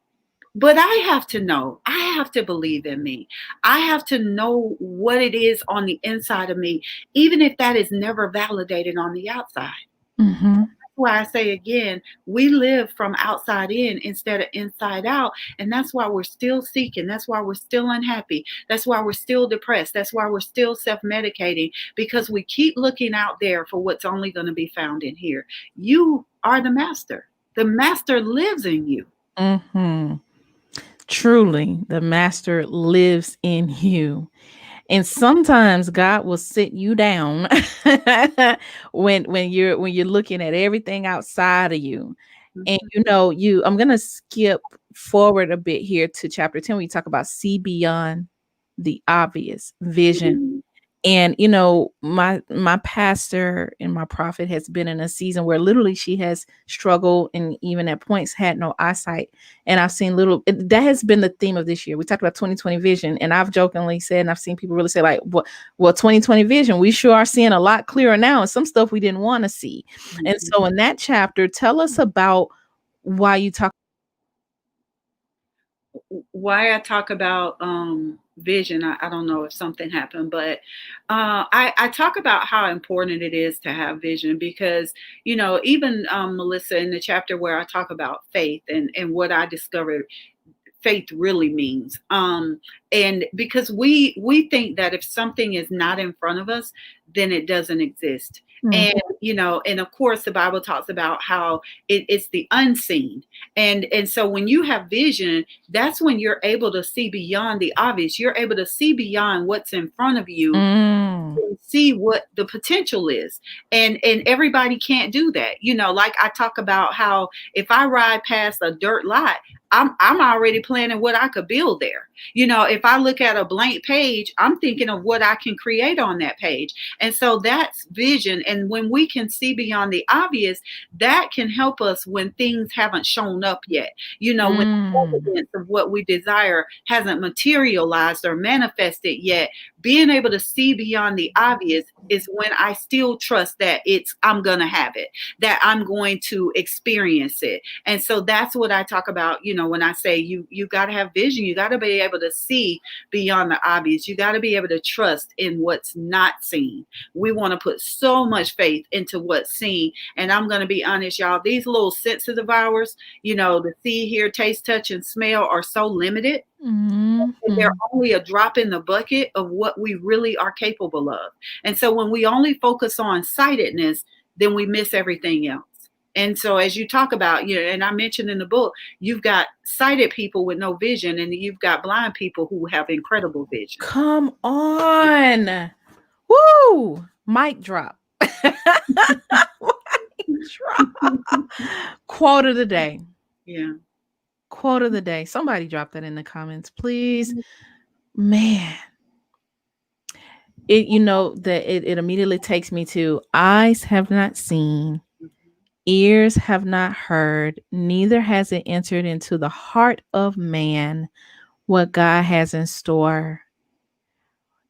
but I have to know. I have to believe in me. I have to know what it is on the inside of me, even if that is never validated on the outside. Mhm. Why I say again, we live from outside in instead of inside out. And that's why we're still seeking. That's why we're still unhappy. That's why we're still depressed. That's why we're still self medicating, because we keep looking out there for what's only going to be found in here. You are the master, the master lives in you. Mhm. Truly, the master lives in you. And sometimes God will sit you down when you're looking at everything outside of you. And Mhm. I'm gonna skip forward a bit here to chapter 10 where you talk about see beyond the obvious vision. Mhm. And my pastor and my prophet has been in a season where literally she has struggled and even at points had no eyesight. And I've seen that has been the theme of this year. We talked about 2020 vision, and I've jokingly said, and I've seen people really say, like, well, 2020 vision, we sure are seeing a lot clearer now, and some stuff we didn't want to see. And Mhm. so in that chapter, tell us about why you talk. Why I talk about vision, I don't know if something happened, but I talk about how important it is to have vision, because even Melissa, in the chapter where I talk about faith and what I discovered faith really means, and because we think that if something is not in front of us, then it doesn't exist. Mm, And of course the Bible talks about how it's the unseen. And so when you have vision, that's when you're able to see beyond the obvious. You're able to see beyond what's in front of you, mm, see what the potential is. And everybody can't do that. Like I talk about how if I ride past a dirt lot, I'm already planning what I could build there. If I look at a blank page, I'm thinking of what I can create on that page. And so that's vision. And when we can see beyond the obvious, that can help us when things haven't shown up yet. When mm, evidence of what we desire hasn't materialized or manifested yet, being able to see beyond the obvious is when I still trust that I'm going to have it, that I'm going to experience it. And so that's what I talk about, when I say you got to have vision. You got to be able to see beyond the obvious. You got to be able to trust in what's not seen. We want to put so much faith into what's seen. And I'm going to be honest, y'all, these little senses of ours, the see, hear, taste, touch, and smell are so limited. They're mhm. only a drop in the bucket of what we really are capable of. And so when we only focus on sightedness, then we miss everything else. And so as you talk about, and I mentioned in the book, you've got sighted people with no vision, and you've got blind people who have incredible vision. Come on. Woo! Mic drop. Mic drop. Quote of the day. Yeah. Quote of the day. Somebody drop that in the comments, please. Man, it immediately takes me to eyes have not seen, ears have not heard, neither has it entered into the heart of man what God has in store.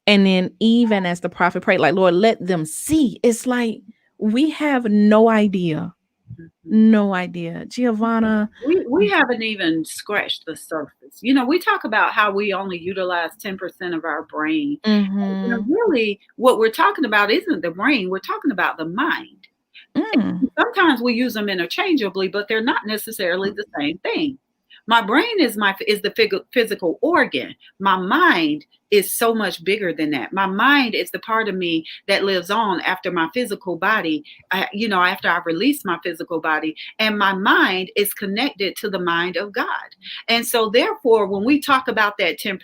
And then even as the prophet prayed, like, Lord, let them see. It's like we have no idea. Mhm. No idea. Giovanna. We haven't even scratched the surface. We talk about how we only utilize 10% of our brain. Mhm. Really, what we're talking about isn't the brain, we're talking about the mind. Mm. Sometimes we use them interchangeably, but they're not necessarily the same thing. My brain is the physical organ. My mind is so much bigger than that. My mind is the part of me that lives on after my physical body, after I've released my physical body, and my mind is connected to the mind of God. And so therefore, when we talk about that 10%,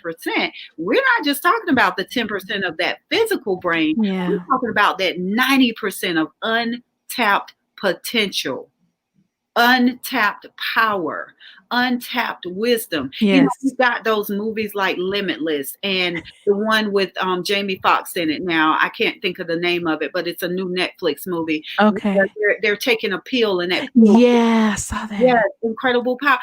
we're not just talking about the 10% of that physical brain. We're Yeah. talking about that 90% of untapped potential, untapped power, untapped wisdom. Yes. You've got those movies like Limitless and the one with Jamie Foxx in it now. I can't think of the name of it, but it's a new Netflix movie where Okay. they're taking a pill, and that pill, Yeah, I saw yes, that. incredible power.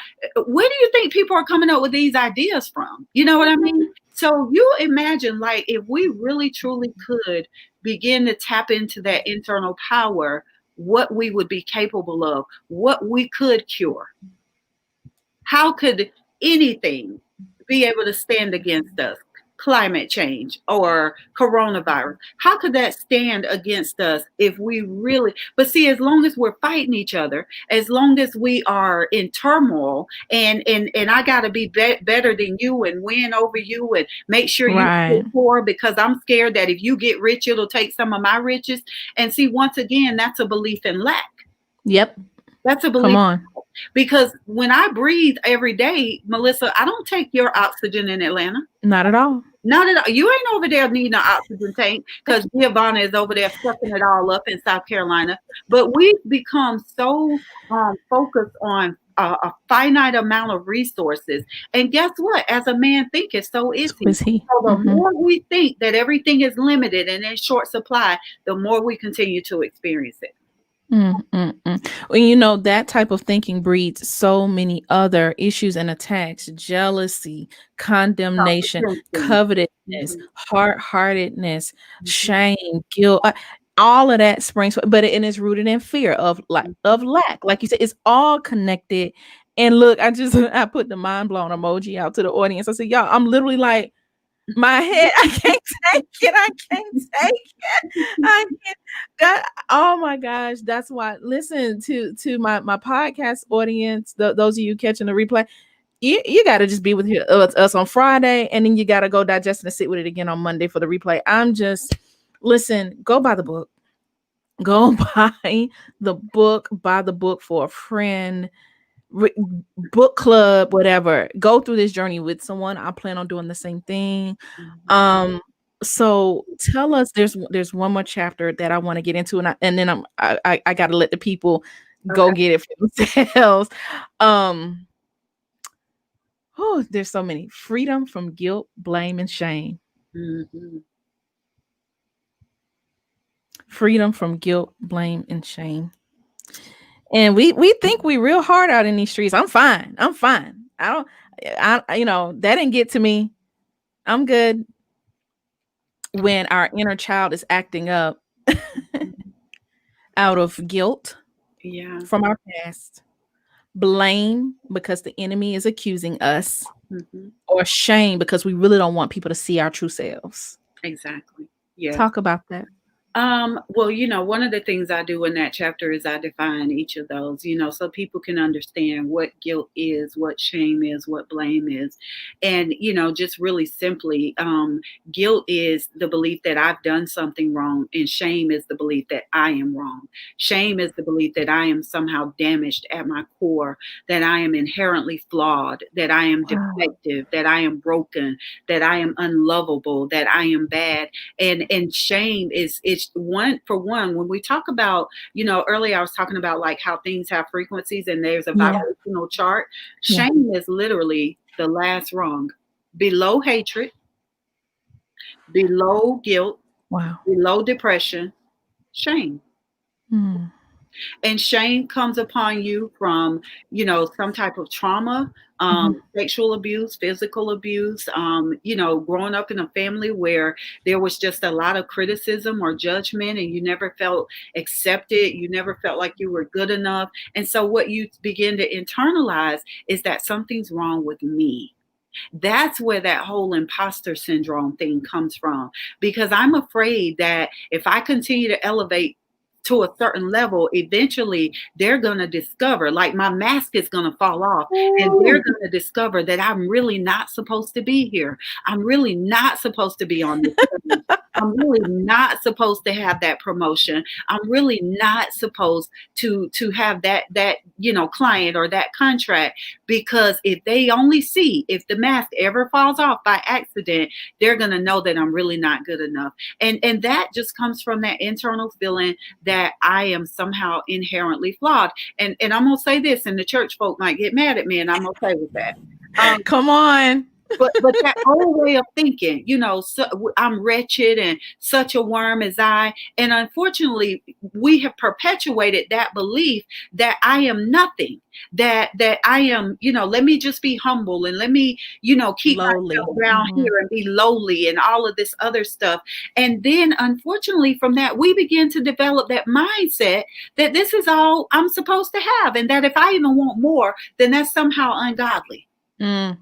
Where do you think people are coming up with these ideas from? You know what I mean? So you imagine, like, if we really truly could begin to tap into that internal power, what we would be capable of, what we could cure. How could anything be able to stand against us? Climate change or coronavirus. How could that stand against us if we really, but see, as long as we're fighting each other, as long as we are in turmoil and I gotta be better than you and win over you and make sure you Right. get poor because I'm scared that if you get rich, it'll take some of my riches. And see, once again, that's a belief in lack. Yep. That's a Come belief. on. Because when I breathe every day, Melissa, I don't take your oxygen in Atlanta. Not at all. Not at all. You ain't over there needing an oxygen tank because Giovanna is over there sucking it all up in South Carolina. But we've become so focused on a finite amount of resources. And guess what? As a man thinketh, so is So he. is he. So the Hmm. more we think that everything is limited and in short supply, the more we continue to experience it. Mm, mm, mm. Well, that type of thinking breeds so many other issues and attacks: jealousy, condemnation, Self-attention. covetousness, Mhm, hard-heartedness, mhm, shame, guilt. All of that springs, but it is rooted in fear of mhm. lack. Like you said, it's all connected. And look, I put the mind blown emoji out to the audience. I said, y'all, I'm literally like my head. I can't take it. I can't take it. I can't. That oh my gosh, that's why. Listen to my podcast audience. Those of you catching the replay, you got to just be with us on Friday, and then you got to go digest and sit with it again on Monday for the replay. I'm just listen. Go buy the book. Go buy the book for a friend, re- book club, whatever. Go through this journey with someone. I plan on doing the same thing. Mhm. Um, so tell us, there's one more chapter that I want to get into, and then I got to let the people go Okay. get it for themselves. Um, oh, there's so many. Freedom from guilt, blame, and shame. Mhm. Freedom from guilt, blame, and shame. And we think we real hard out in these streets. I'm fine. I'm fine. I don't. That didn't get to me. I'm good. When our inner child is acting up Mhm. out of guilt Yeah. from our past, blame because the enemy is accusing us, Mhm. or shame because we really don't want people to see our true selves. Exactly. Yes. Talk about that. Well, one of the things I do in that chapter is I define each of those, so people can understand what guilt is, what shame is, what blame is. And, just really simply, guilt is the belief that I've done something wrong, and shame is the belief that I am wrong. Shame is the belief that I am somehow damaged at my core, that I am inherently flawed, that I am Wow. defective, that I am broken, that I am unlovable, that I am bad. And shame is, it's one, for one, when we talk about, earlier I was talking about like how things have frequencies and there's a Yeah. vibrational chart. Yeah. Shame is literally the last rung, below hatred, below guilt, Wow. below depression. Shame. Mm. And shame comes upon you from, some type of trauma, Mhm. sexual abuse, physical abuse, growing up in a family where there was just a lot of criticism or judgment and you never felt accepted, you never felt like you were good enough. And so what you begin to internalize is that something's wrong with me. That's where that whole imposter syndrome thing comes from, because I'm afraid that if I continue to elevate to a certain level, eventually they're going to discover, like my mask is going to fall off, and they're Ooh. going to discover that I'm really not supposed to be here. I'm really not supposed to be on this stage. I'm really not supposed to have that promotion. I'm really not supposed to have that client or that contract, because if they only see, if the mask ever falls off by accident, they're going to know that I'm really not good enough. And that just comes from that internal feeling that I am somehow inherently flawed. And I'm gonna say this, and the church folk might get mad at me, and I'm okay with that. Come on. But that old way of thinking, I'm wretched and such a worm as I, and unfortunately, we have perpetuated that belief that I am nothing, that I am, let me just be humble, and let me, keep Lowly. myself down here and be lowly and all of this other stuff. And then, unfortunately, from that, we begin to develop that mindset that this is all I'm supposed to have, and that if I even want more, then that's somehow ungodly. Mm.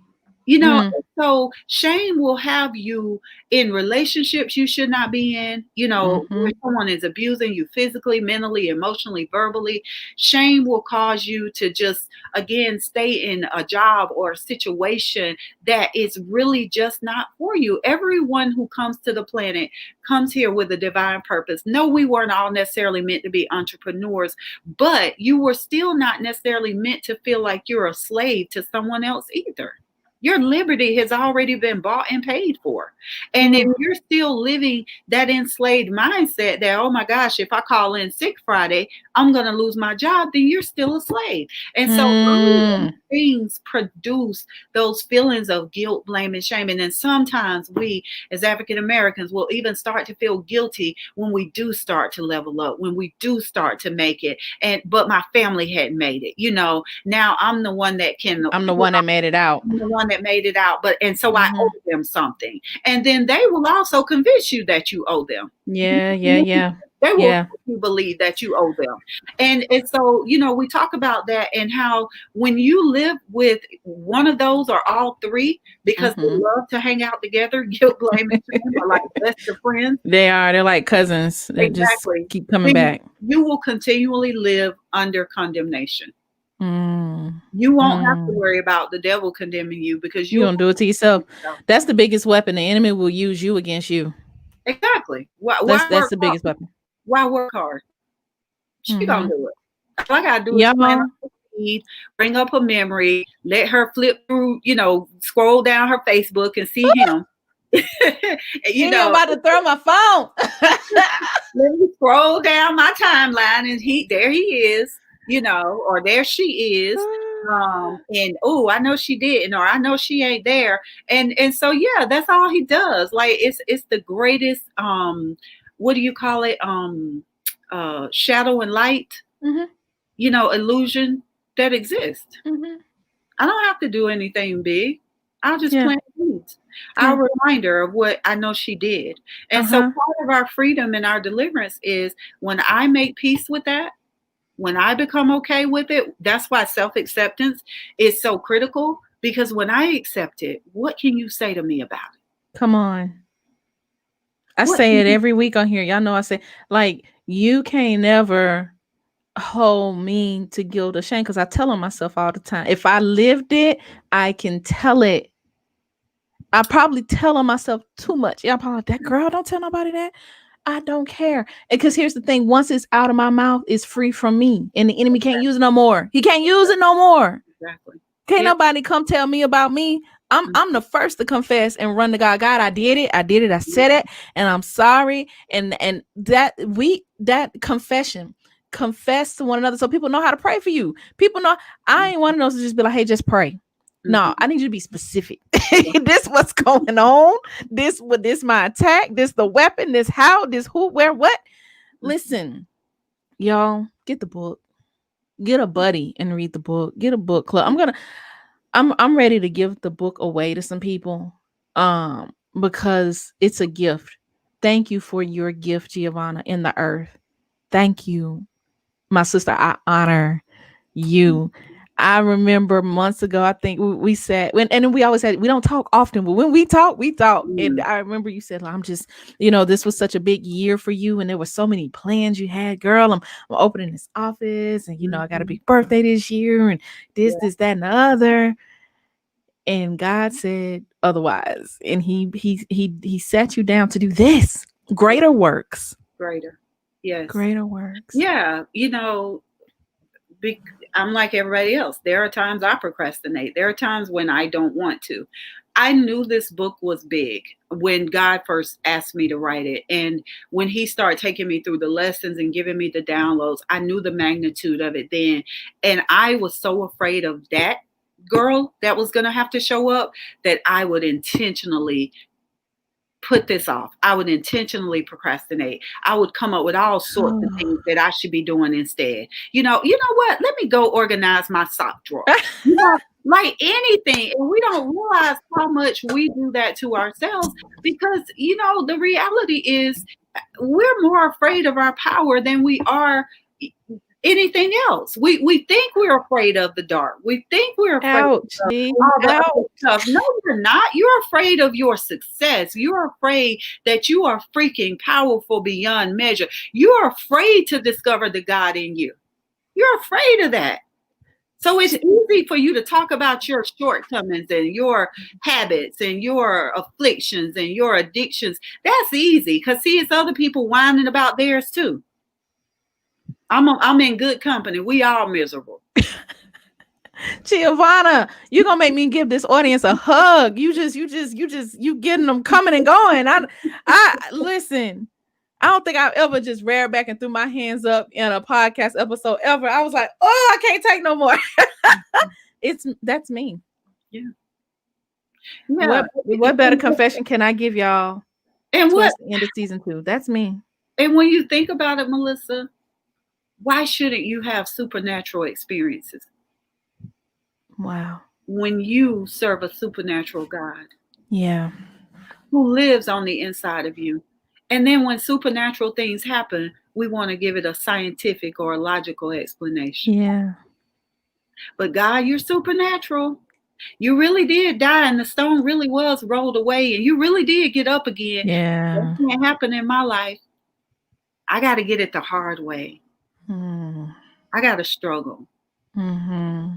So shame will have you in relationships you should not be in, where someone is abusing you physically, mentally, emotionally, verbally. Shame will cause you to just, again, stay in a job or a situation that is really just not for you. Everyone who comes to the planet comes here with a divine purpose. No, we weren't all necessarily meant to be entrepreneurs, but you were still not necessarily meant to feel like you're a slave to someone else either. Your liberty has already been bought and paid for. And if you're still living that enslaved mindset that, oh my gosh, if I call in sick Friday, I'm going to lose my job, then you're still a slave. And so all of those things produce those feelings of guilt, blame, and shame. And then sometimes we, as African Americans, will even start to feel guilty when we do start to level up, when we do start to make it. But my family hadn't made it. Now I'm the one that can. I'm the one that made it out. I'm the one that made it out. So I owe them something. And then they will also convince you that you owe them. Yeah. They will make you believe that you owe them. And so, we talk about that, and how when you live with one of those or all three, because they love to hang out together, guilt, blame, and shame are like best of friends. They're like cousins. They just keep coming back. You will continually live under condemnation. You won't have to worry about the devil condemning you, because you don't do it to yourself. That's the biggest weapon. The enemy will use you against you. Exactly. That's the biggest weapon. Why work hard? She gonna do it. All I gotta do is plant her seed, bring up a memory, let her flip through, scroll down her Facebook and see him. I'm about to throw my phone. Let me scroll down my timeline, and there he is, or there she is. And I know she didn't, or I know she ain't there. And so, yeah, that's all he does. Like, it's the greatest, what do you call it? Shadow and light, illusion that exists. I don't have to do anything big. I'll just plant seeds. Our reminder of what I know she did. And so part of our freedom and our deliverance is when I make peace with that, when I become okay with it. That's why self-acceptance is so critical, because when I accept it, what can you say to me about it? Come on. I say it every week on here. Y'all know I say, like, you can't never hold me to guilt or shame, because I tell on myself all the time. If I lived it, I can tell it. I probably tell on myself too much. Y'all probably like, that girl, don't tell nobody that. I don't care. Because here's the thing. Once it's out of my mouth, it's free from me. And the enemy can't use it no more. He can't use it no more. Exactly. Can't nobody come tell me about me. I'm the first to confess and run to God. God, I did it. I said it. And I'm sorry. And that confession, confess to one another so people know how to pray for you. People know. I ain't one of those to just be like, hey, just pray. No, I need you to be specific. This what's going on. This my attack. This the weapon. This how. This who. Where. What. Listen, y'all. Get the book. Get a buddy and read the book. Get a book club. I'm ready to give the book away to some people, because it's a gift. Thank you for your gift, Giovanna, in the earth. Thank you, my sister. I honor you. I remember months ago, I think we sat when, and then we always had, we don't talk often, but when we talk, we talk. And Mm, I remember you said, I'm just, this was such a big year for you. And there were so many plans you had, girl. I'm opening this office and, I got a mhm. big birthday this year and Yeah, that, and the other. And God said otherwise. And he sat you down to do this yeah, greater works, greater. Yes. greater works. Yeah, be, I'm like everybody else. There are times I procrastinate. There are times when I don't want to. I knew this book was big when God first asked me to write it. And when He started taking me through the lessons and giving me the downloads, I knew the magnitude of it then. And I was so afraid of that girl that was going to have to show up that I would intentionally put this off. I would intentionally procrastinate. I would come up with all sorts of Oh. things that I should be doing instead. You know what? Let me go organize my sock drawer. Like anything. And we don't realize how much we do that to ourselves because, the reality is we're more afraid of our power than we are anything else. We think we're afraid of the dark. We think we're afraid Ouch. of G. all the other Ouch. stuff. No, you're not. You're afraid of your success. You're afraid that you are freaking powerful beyond measure. You're afraid to discover the God in you. You're afraid of that. So it's easy for you to talk about your shortcomings and your habits and your afflictions and your addictions. That's easy because see, it's other people whining about theirs too. I'm in good company. We all miserable. Giovanna, you're gonna make me give this audience a hug. You getting them coming and going. I listen. I don't think I've ever just reared back and threw my hands up in a podcast episode ever. I was like, oh, I can't take no more. That's me. Yeah. Yeah. What better confession can I give y'all And what towards the end of season 2? That's me. and when you think about it, Melissa, why shouldn't you have supernatural experiences Wow. when you serve a supernatural God Yeah. who lives on the inside of you? And then when supernatural things happen, we want to give it a scientific or a logical explanation. Yeah. But God, you're supernatural. You really did die, and the stone really was rolled away, and you really did get up again. That Yeah. can't happen in my life. I got to get it the hard way. Mm. I got to struggle. Hmm.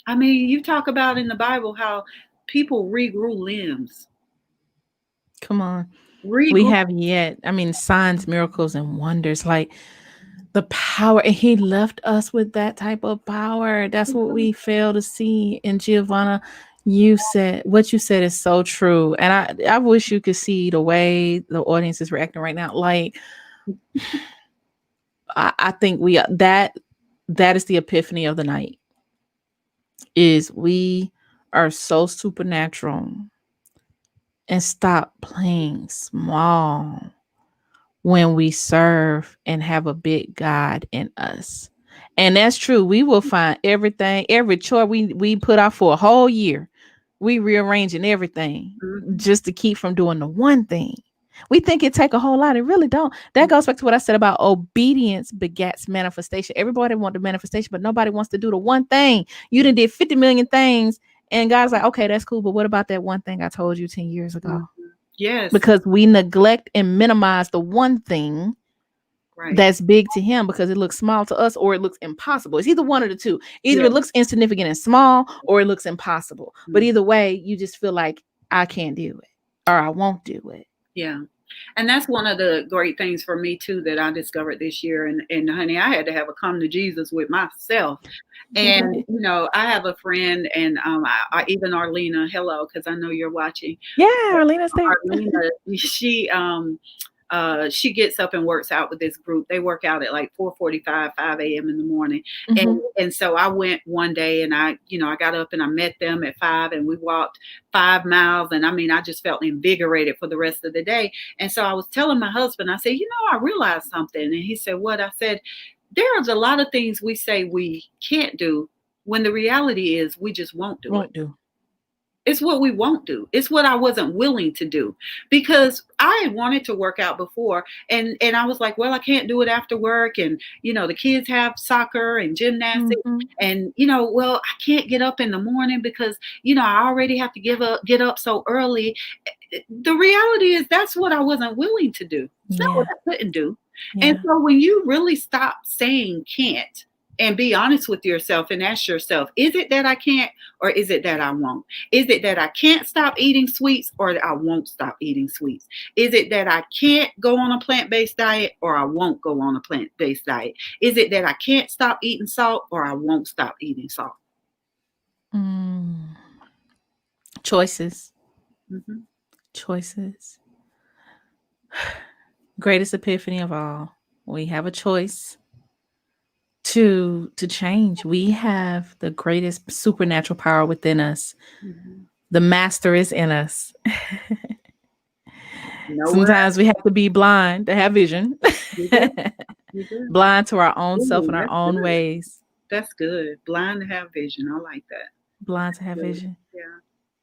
I mean, you talk about in the Bible how people regrew limbs. Come on. We Regrew. have yet, signs, miracles, and wonders. Like the power, and he left us with that type of power. That's what we fail to see. And Giovanna, what you said is so true, and I wish you could see the way the audience is reacting right now. Like I think that is the epiphany of the night. Is we are so supernatural and stop playing small when we serve and have a big God in us. And that's true. We will find everything, every chore we put out for a whole year. We rearranging everything Mhm. just to keep from doing the one thing. We think it take a whole lot. It really don't. That goes back to what I said about obedience begets manifestation. Everybody want the manifestation, but nobody wants to do the one thing. You done did 50 million things, and God's like, okay, that's cool, but what about that one thing I told you 10 years ago? Yes. Because we neglect and minimize the one thing Right. that's big to him because it looks small to us or it looks impossible. It's either one of the two. Either Yeah. it looks insignificant and small or it looks impossible. But Mhm. either way, you just feel like I can't do it or I won't do it. Yeah. And that's one of the great things for me too that I discovered this year. And honey, I had to have a come to Jesus with myself. And I have a friend, and even Arlena, hello, because I know you're watching. Yeah, Arlena's there. Arlena, she gets up and works out with this group. They work out at like 4:45, 5 a.m. in the morning. Mhm. And so I went one day, and I got up and I met them at 5, and we walked 5 miles. And I just felt invigorated for the rest of the day. And so I was telling my husband, I said, I realized something. And he said, what? I said, there's a lot of things we say we can't do when the reality is we just won't do it. Won't do. It's what we won't do. It's what I wasn't willing to do, because I had wanted to work out before, and I was like, well, I can't do it after work, and the kids have soccer and gymnastics, Mhm. and well, I can't get up in the morning because I already have to get up so early. The reality is that's what I wasn't willing to do. It's not what Yeah. I couldn't do. And Yeah. so when you really stop saying can't and be honest with yourself and ask yourself, is it that I can't, or is it that I won't? Is it that I can't stop eating sweets, or that I won't stop eating sweets? Is it that I can't go on a plant-based diet, or I won't go on a plant-based diet? Is it that I can't stop eating salt, or I won't stop eating salt? Mm. Choices. Hmm. Choices. Greatest epiphany of all. We have a choice to change. We have the greatest supernatural power within us. Hmm. The master is in us. Nowhere Sometimes we have to be blind to have vision. you do. You do. Blind to our own self Ooh, and our that's own good. ways. That's good. Blind to have vision. I like that. Blind to have Good. vision. Yeah.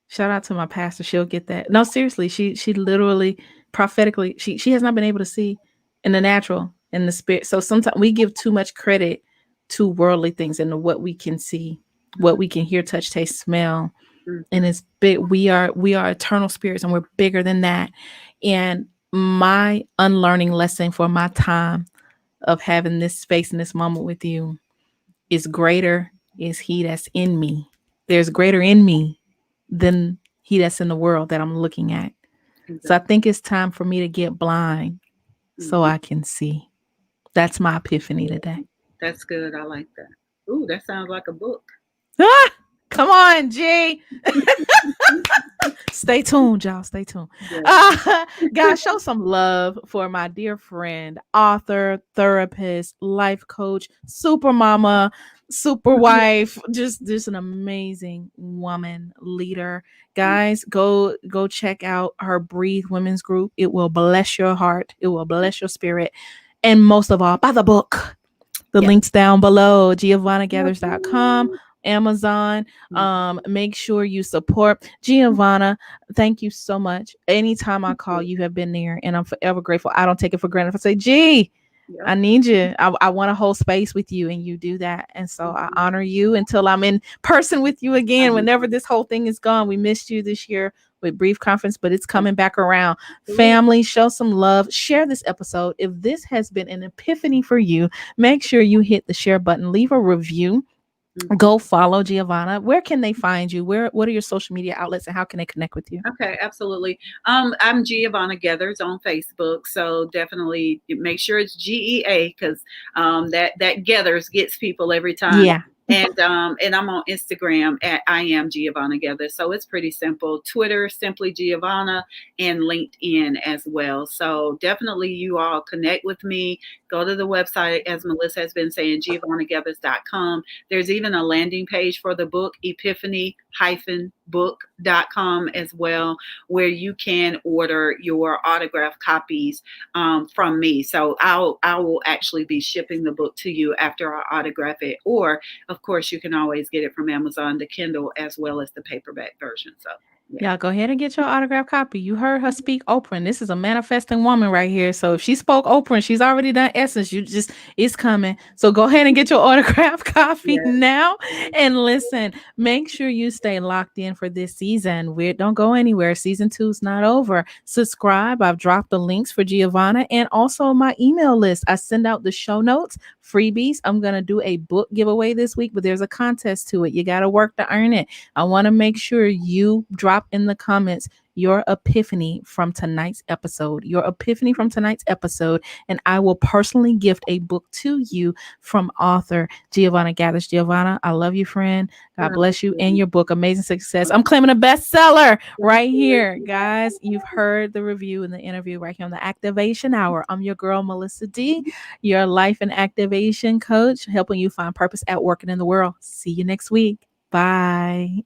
Shout out to my pastor. She'll get that. No, seriously, she literally prophetically she has not been able to see in the natural, in the spirit. So sometimes we give too much credit to worldly things and to what we can see, what we can hear, touch, taste, smell. And Mm-hmm. it's big. We are eternal spirits and we're bigger than that. And my unlearning lesson for my time of having this space and this moment with you is greater is he that's in me. There's greater in me than he that's in the world that I'm looking at. So I Exactly. think it's time for me to get blind so Mm-hmm. I can see. That's my epiphany today. That's good. I like that. Ooh, that sounds like a book. Ah, come on, G. Stay tuned, y'all. Stay tuned. Yeah. Guys, show some love for my dear friend, author, therapist, life coach, super mama, super wife, just an amazing woman leader. Guys, go check out her Breathe Women's Group. It will bless your heart. It will bless your spirit. And most of all, buy the book. The Yeah. links down below, giovannagathers.com, Amazon. Mhm. Make sure you support Giovanna. Thank you so much. Anytime I call, you have been there, and I'm forever grateful. I don't take it for granted. If I say, G, I Yep. need you. I want to hold space with you, and you do that. And so I Mhm. honor you until I'm in person with you I again. know. Whenever this whole thing is gone, we missed you this year with Brief Conference, but it's coming back around. Absolutely. Family, show some love. Share this episode. If this has been an epiphany for you, make sure you hit the share button, leave a review. Mhm. Go follow Giovanna. Where can they find you? What are your social media outlets and how can they connect with you? Okay, absolutely. I'm Giovanna Geathers on Facebook, so definitely make sure it's GEA, because that Geathers gets people every time. Yeah. And I'm on Instagram at I am Giovanna Geathers, so it's pretty simple. Twitter, simply Giovanna, and LinkedIn as well. So definitely, you all connect with me. Go to the website, as Melissa has been saying, giovannagathers.com. There's even a landing page for the book, epiphany-book.com as well, where you can order your autographed copies from me. So I will actually be shipping the book to you after I autograph it. Or, of course, you can always get it from Amazon, the Kindle, as well as the paperback version. So, yeah. Y'all go ahead and get your autograph copy. You heard her speak Oprah. This is a manifesting woman right here. So if she spoke Oprah and she's already done Essence, it's coming. So go ahead and get your autograph copy Yes. now. Yes. And listen, make sure you stay locked in for this season. Don't go anywhere. Season 2's not over. Subscribe. I've dropped the links for Giovanna and also my email list. I send out the show notes, freebies. I'm gonna do a book giveaway this week, but there's a contest to it. You gotta work to earn it. I want to make sure you drop in the comments your epiphany from tonight's episode, and I will personally gift a book to you from author Giovanna Geathers. Giovanna, I love you, friend. God Love bless you and you. your book. Amazing success. I'm claiming a bestseller Thank right you. here. Guys, you've heard the review and the interview right here on the Activation Hour. I'm your girl, Melissa D, your life and activation coach, helping you find purpose at work and in the world. See you next week. Bye.